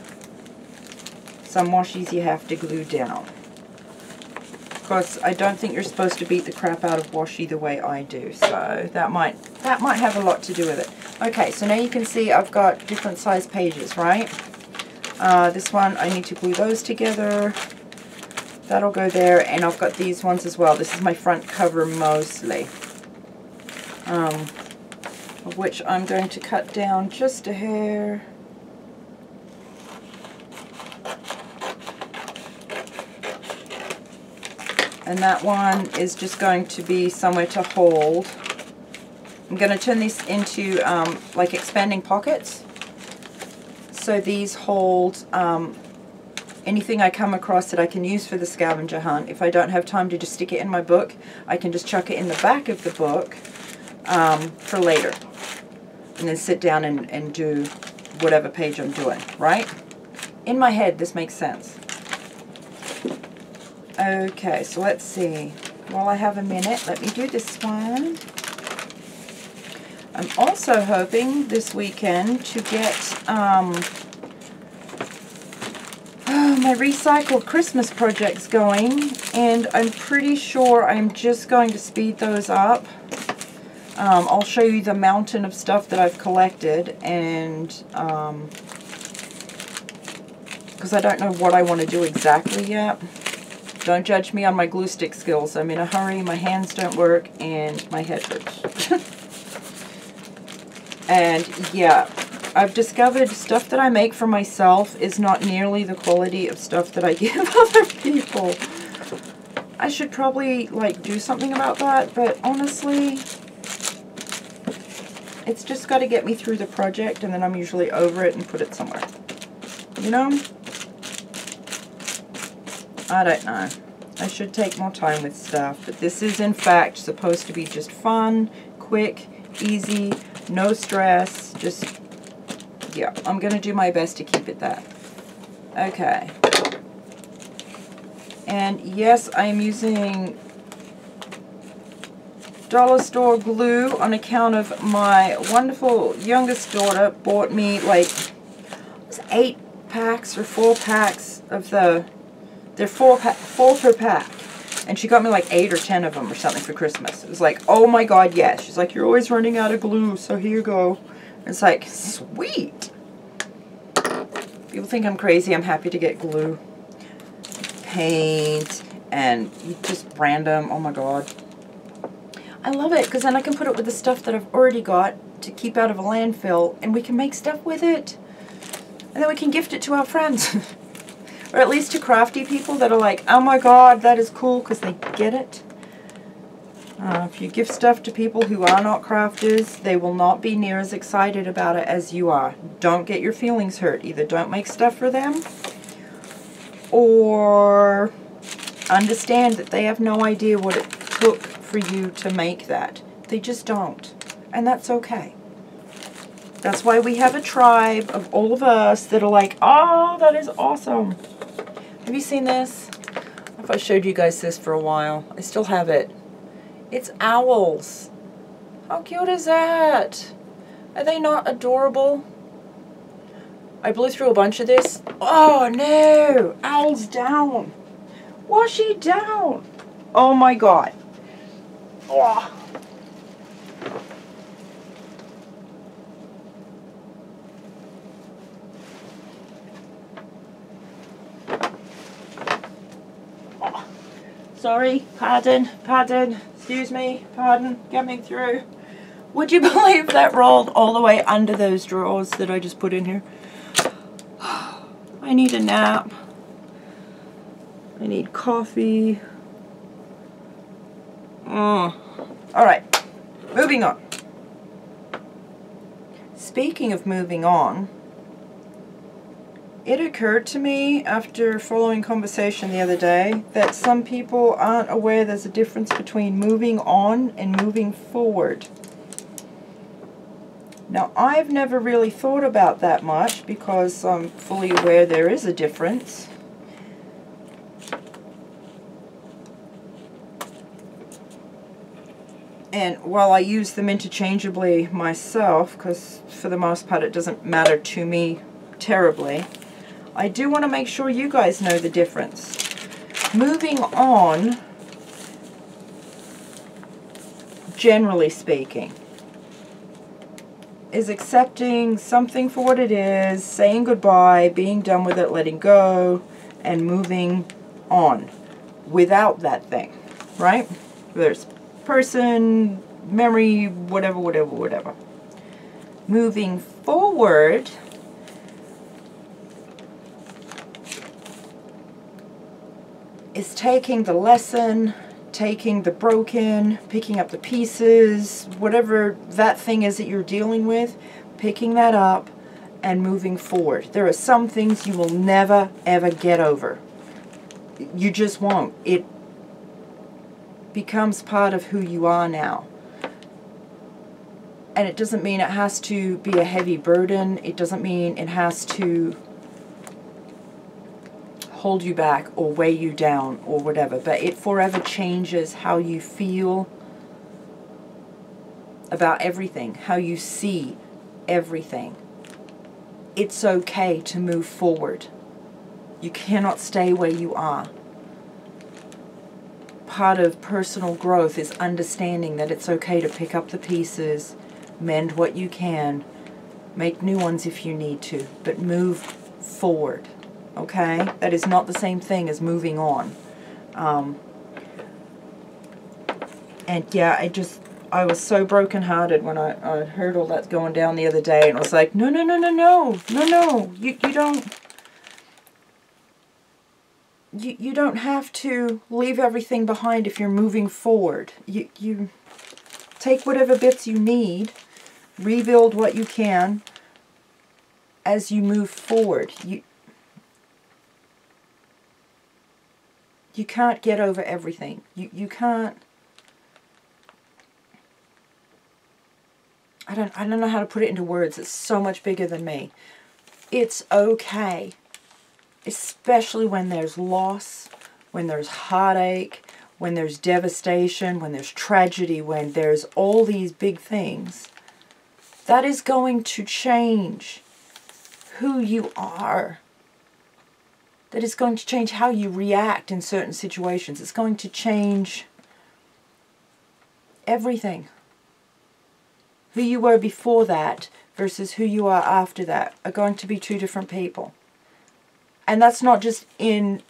Some washies you have to glue down. Of course, I don't think you're supposed to beat the crap out of washi the way I do, so that might have a lot to do with it. Okay, so now you can see I've got different size pages, right? This one, I need to glue those together. That'll go there, and I've got these ones as well. This is my front cover mostly, of which I'm going to cut down just a hair. And that one is just going to be somewhere to hold. I'm going to turn this into like expanding pockets. So these hold anything I come across that I can use for the scavenger hunt. If I don't have time to just stick it in my book, I can just chuck it in the back of the book for later. And then sit down and do whatever page I'm doing, right? In my head, this makes sense. Okay, so let's see. While I have a minute, let me do this one. I'm also hoping this weekend to get my recycled Christmas projects going, and I'm pretty sure I'm just going to speed those up. I'll show you the mountain of stuff that I've collected, and because I don't know what I want to do exactly yet. Don't judge me on my glue stick skills. I'm in a hurry, my hands don't work, and my head hurts. And yeah, I've discovered stuff that I make for myself is not nearly the quality of stuff that I give other people. I should probably like do something about that, but honestly, it's just got to get me through the project, and then I'm usually over it and put it somewhere. You know? I don't know. I should take more time with stuff, but this is in fact supposed to be just fun, quick, easy, no stress, just, yeah, I'm going to do my best to keep it that. Okay. And yes, I am using dollar store glue on account of my wonderful youngest daughter bought me like 8 packs or 4 packs of they're 4 per pack, and she got me like 8 or 10 of them or something for Christmas. It was like, oh my god, yes. She's like, you're always running out of glue, so here you go. And it's like, sweet. People think I'm crazy. I'm happy to get glue, paint, and just random. Oh my god, I love it, because then I can put it with the stuff that I've already got to keep out of a landfill, and we can make stuff with it, and then we can gift it to our friends. Or at least to crafty people that are like, oh my god, that is cool, because they get it. If you give stuff to people who are not crafters, they will not be near as excited about it as you are. Don't get your feelings hurt. Either don't make stuff for them, or understand that they have no idea what it took for you to make that. They just don't. And that's okay. That's why we have a tribe of all of us that are like, oh, that is awesome. Have you seen this? I don't know if I showed you guys this for a while. I still have it. It's owls. How cute is that? Are they not adorable? I blew through a bunch of this. Oh no! Owl's down. Washi down. Oh my god. Oh. Sorry, pardon, excuse me, pardon, get me through. Would you believe that rolled all the way under those drawers that I just put in here? I need a nap. I need coffee. Alright, moving on. Speaking of moving on, it occurred to me after following conversation the other day that some people aren't aware there's a difference between moving on and moving forward. Now, I've never really thought about that much because I'm fully aware there is a difference. And while I use them interchangeably myself, because for the most part it doesn't matter to me terribly, I do want to make sure you guys know the difference. Moving on, generally speaking, is accepting something for what it is, saying goodbye, being done with it, letting go, and moving on without that thing, right? Whether it's person, memory, whatever. Moving forward is taking the lesson, taking the broken, picking up the pieces, whatever that thing is that you're dealing with, picking that up and moving forward. There are some things you will never ever get over. You just won't. It becomes part of who you are now. And it doesn't mean it has to be a heavy burden. It doesn't mean it has to hold you back or weigh you down or whatever, but it forever changes how you feel about everything, how you see everything. It's okay to move forward. You cannot stay where you are. Part of personal growth is understanding that it's okay to pick up the pieces, mend what you can, make new ones if you need to, but move forward. Okay? That is not the same thing as moving on. And yeah, I was so brokenhearted when I heard all that going down the other day, and I was like, no, no, no, no, no, no, no, you don't have to leave everything behind if you're moving forward. You take whatever bits you need, rebuild what you can as you move forward. You can't get over everything. You can't. I don't know how to put it into words. It's so much bigger than me. It's okay. Especially when there's loss, when there's heartache, when there's devastation, when there's tragedy, when there's all these big things. That is going to change who you are. That is going to change how you react in certain situations. It's going to change everything. Who you were before that versus who you are after that are going to be two different people. And that's not just in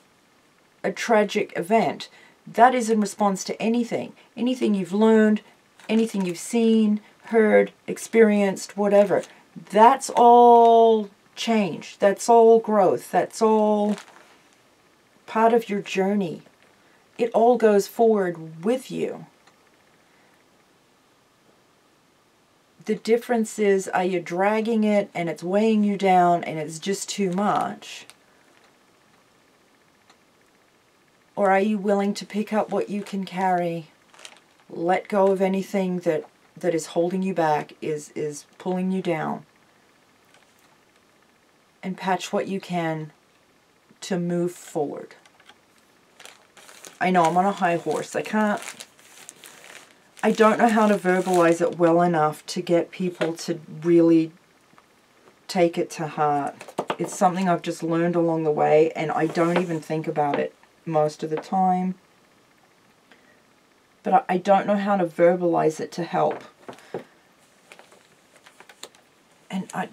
a tragic event. That is in response to anything. Anything you've learned, anything you've seen, heard, experienced, whatever. That's all change. That's all growth. That's all part of your journey. It all goes forward with you. The difference is, are you dragging it and it's weighing you down and it's just too much? Or are you willing to pick up what you can carry, let go of anything that is holding you back, is pulling you down, and patch what you can to move forward? I know I'm on a high horse. I don't know how to verbalize it well enough to get people to really take it to heart. It's something I've just learned along the way, and I don't even think about it most of the time. But I don't know how to verbalize it to help. And I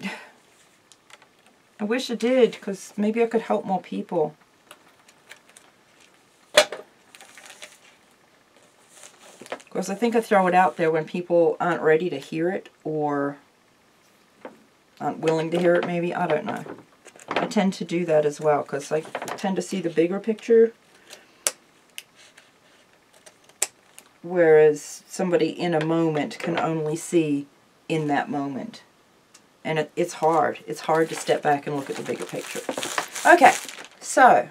wish I did, because maybe I could help more people. Because I think I throw it out there when people aren't ready to hear it, or aren't willing to hear it maybe. I don't know. I tend to do that as well, because I tend to see the bigger picture. Whereas somebody in a moment can only see in that moment. And it's hard. It's hard to step back and look at the bigger picture. Okay, so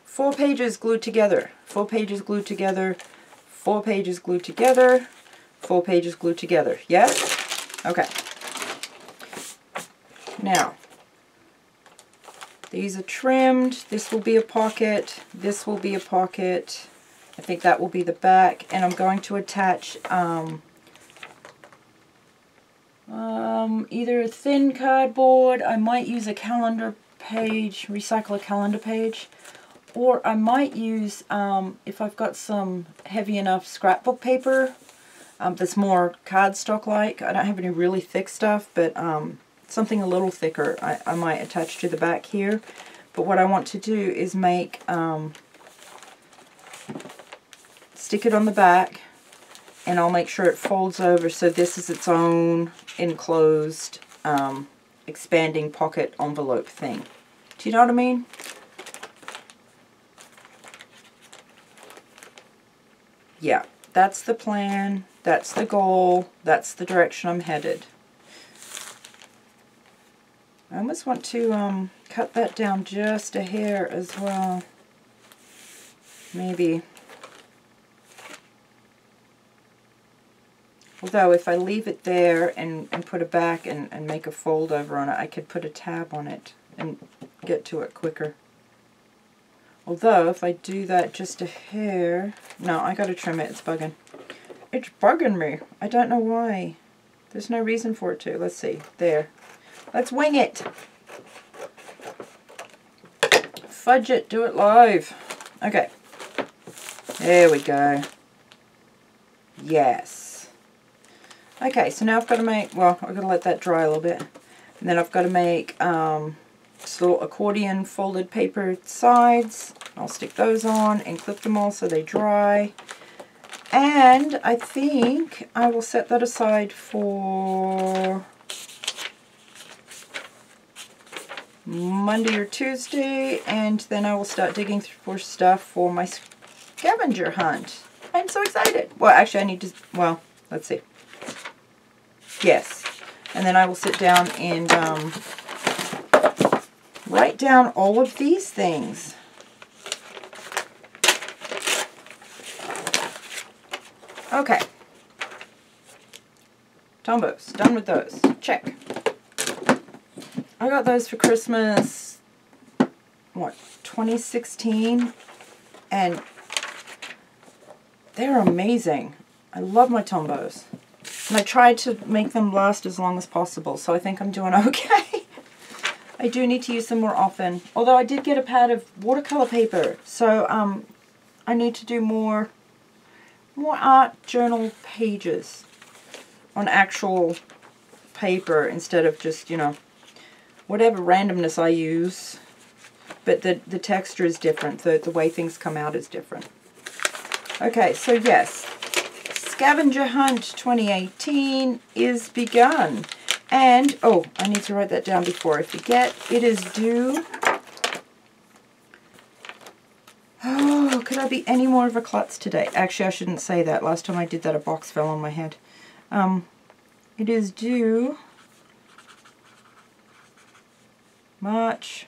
4 pages glued together. 4 pages glued together. 4 pages glued together, 4 pages glued together. Yes? Okay. Now, these are trimmed. This will be a pocket. This will be a pocket. I think that will be the back. And I'm going to attach either a thin cardboard. I might use a calendar page, recycle a calendar page. Or I might use, if I've got some heavy enough scrapbook paper that's more cardstock-like. I don't have any really thick stuff, but something a little thicker I might attach to the back here. But what I want to do is make, stick it on the back, and I'll make sure it folds over so this is its own enclosed, expanding pocket envelope thing. Do you know what I mean? Yeah, that's the plan, that's the goal, that's the direction I'm headed. I almost want to cut that down just a hair as well. Maybe. Although if I leave it there and put it back and make a fold over on it, I could put a tab on it and get to it quicker. Although, if I do that just a hair... No, I gotta trim it. It's bugging. It's bugging me. I don't know why. There's no reason for it to. Let's see. There. Let's wing it. Fudge it. Do it live. Okay. There we go. Yes. Okay, so now I've got to make... Well, I've got to let that dry a little bit. And then I've got to make... Just little accordion folded paper sides. I'll stick those on and clip them all so they dry. And I think I will set that aside for Monday or Tuesday, and then I will start digging for stuff for my scavenger hunt. I'm so excited. Well, actually I need to, well, let's see. Yes. And then I will sit down and write down all of these things. Okay. Tombos, done with those. Check. I got those for Christmas, what, 2016, and they're amazing. I love my Tombos. And I tried to make them last as long as possible, so I think I'm doing okay. I do need to use them more often. Although I did get a pad of watercolor paper, so I need to do more art journal pages on actual paper instead of just, you know, whatever randomness I use, but the texture is different. The way things come out is different. Okay, so yes, Scavenger Hunt 2018 is begun. And, oh, I need to write that down before I forget. It is due. Oh, could I be any more of a klutz today? Actually, I shouldn't say that. Last time I did that, a box fell on my head. It is due March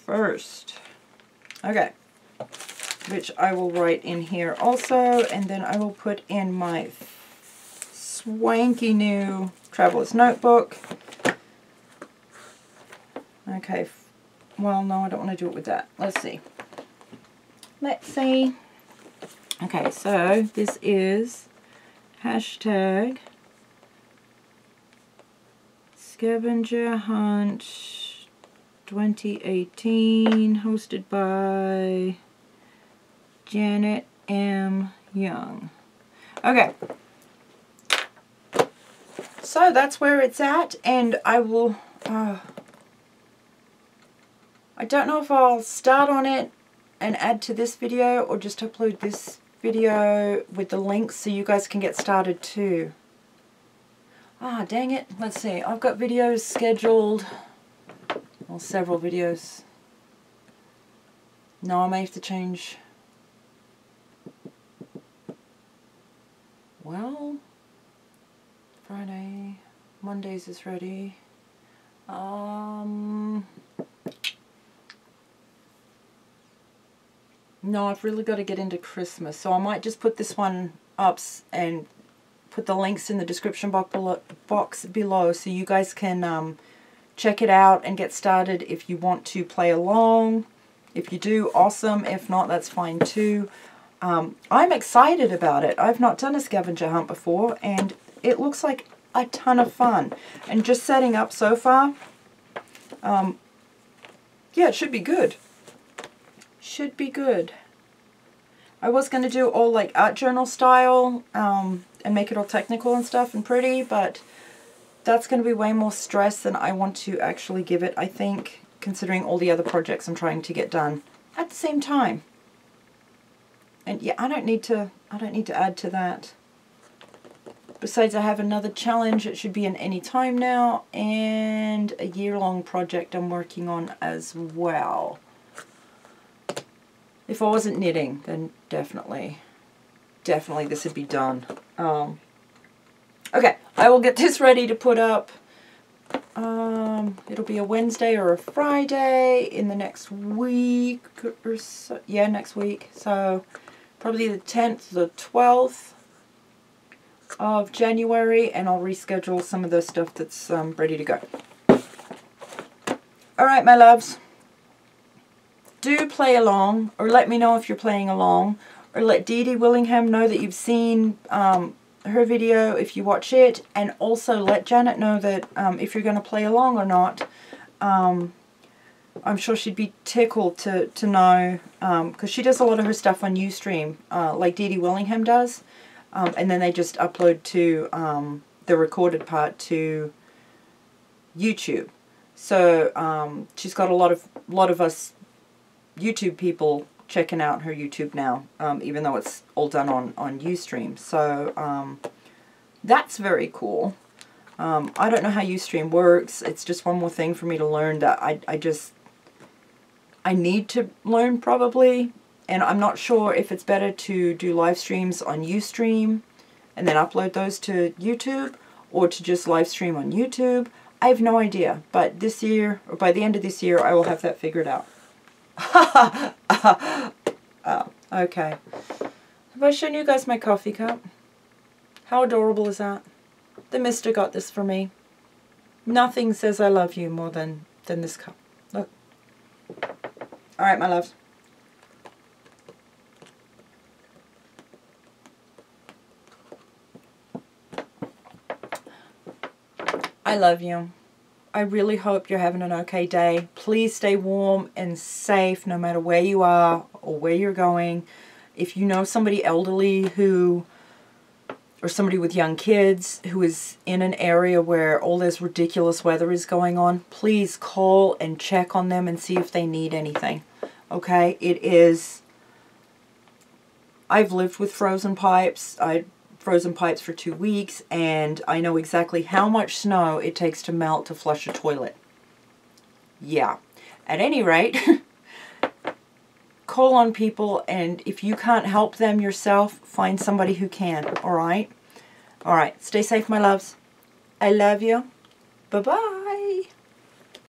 1st. Okay. Which I will write in here also, and then I will put in my swanky new traveler's notebook. Okay. Well, no, I don't want to do it with that. Let's see. Let's see. Okay, so this is hashtag Scavenger Hunt 2018, hosted by Janet M.Young. Okay. So that's where it's at, and I will, I don't know if I'll start on it and add to this video or just upload this video with the links so you guys can get started too. Ah, dang it. Let's see. I've got videos scheduled. Well, several videos. No, I may have to change. Well, Friday, Mondays is ready. No, I've really got to get into Christmas, so I might just put this one up and put the links in the description box below so you guys can check it out and get started if you want to play along. If you do, awesome. If not, that's fine too. I'm excited about it. I've not done a scavenger hunt before, and it looks like a ton of fun. And just setting up so far, yeah, it should be good. Should be good. I was going to do all like art journal style and make it all technical and stuff and pretty, but that's going to be way more stress than I want to actually give it, I think, considering all the other projects I'm trying to get done at the same time. And yeah, I don't need to add to that. Besides, I have another challenge. It should be in any time now, and a year-long project I'm working on as well. If I wasn't knitting, then definitely this would be done. Okay, I will get this ready to put up. It'll be a Wednesday or a Friday in the next week or so. Yeah, next week. So probably the 10th, the 12th of January, and I'll reschedule some of the stuff that's ready to go. Alright, my loves. Do play along, or let me know if you're playing along, or let Dede Willingham know that you've seen her video if you watch it, and also let Janet know that if you're going to play along or not. I'm sure she'd be tickled to know, because she does a lot of her stuff on Ustream, like Dede Willingham does, and then they just upload to the recorded part to YouTube. So she's got a lot of us YouTube people checking out her YouTube now, even though it's all done on Ustream. So that's very cool. I don't know how Ustream works. It's just one more thing for me to learn that I need to learn probably. And I'm not sure if it's better to do live streams on Ustream and then upload those to YouTube, or to just live stream on YouTube. I have no idea. But this year, or by the end of this year, I will have that figured out. Oh, okay. Have I shown you guys my coffee cup? How adorable is that? The mister got this for me. Nothing says I love you more than this cup. Look. Alright, my loves. I love you. I really hope you're having an okay day. Please stay warm and safe no matter where you are or where you're going. If you know somebody elderly who, or somebody with young kids who is in an area where all this ridiculous weather is going on, please call and check on them and see if they need anything. Okay? It is... I've lived with frozen pipes. Frozen pipes for 2 weeks, and I know exactly how much snow it takes to melt to flush a toilet. Yeah. At any rate, call on people, and if you can't help them yourself, find somebody who can, alright? Alright, stay safe, my loves. I love you. Bye-bye.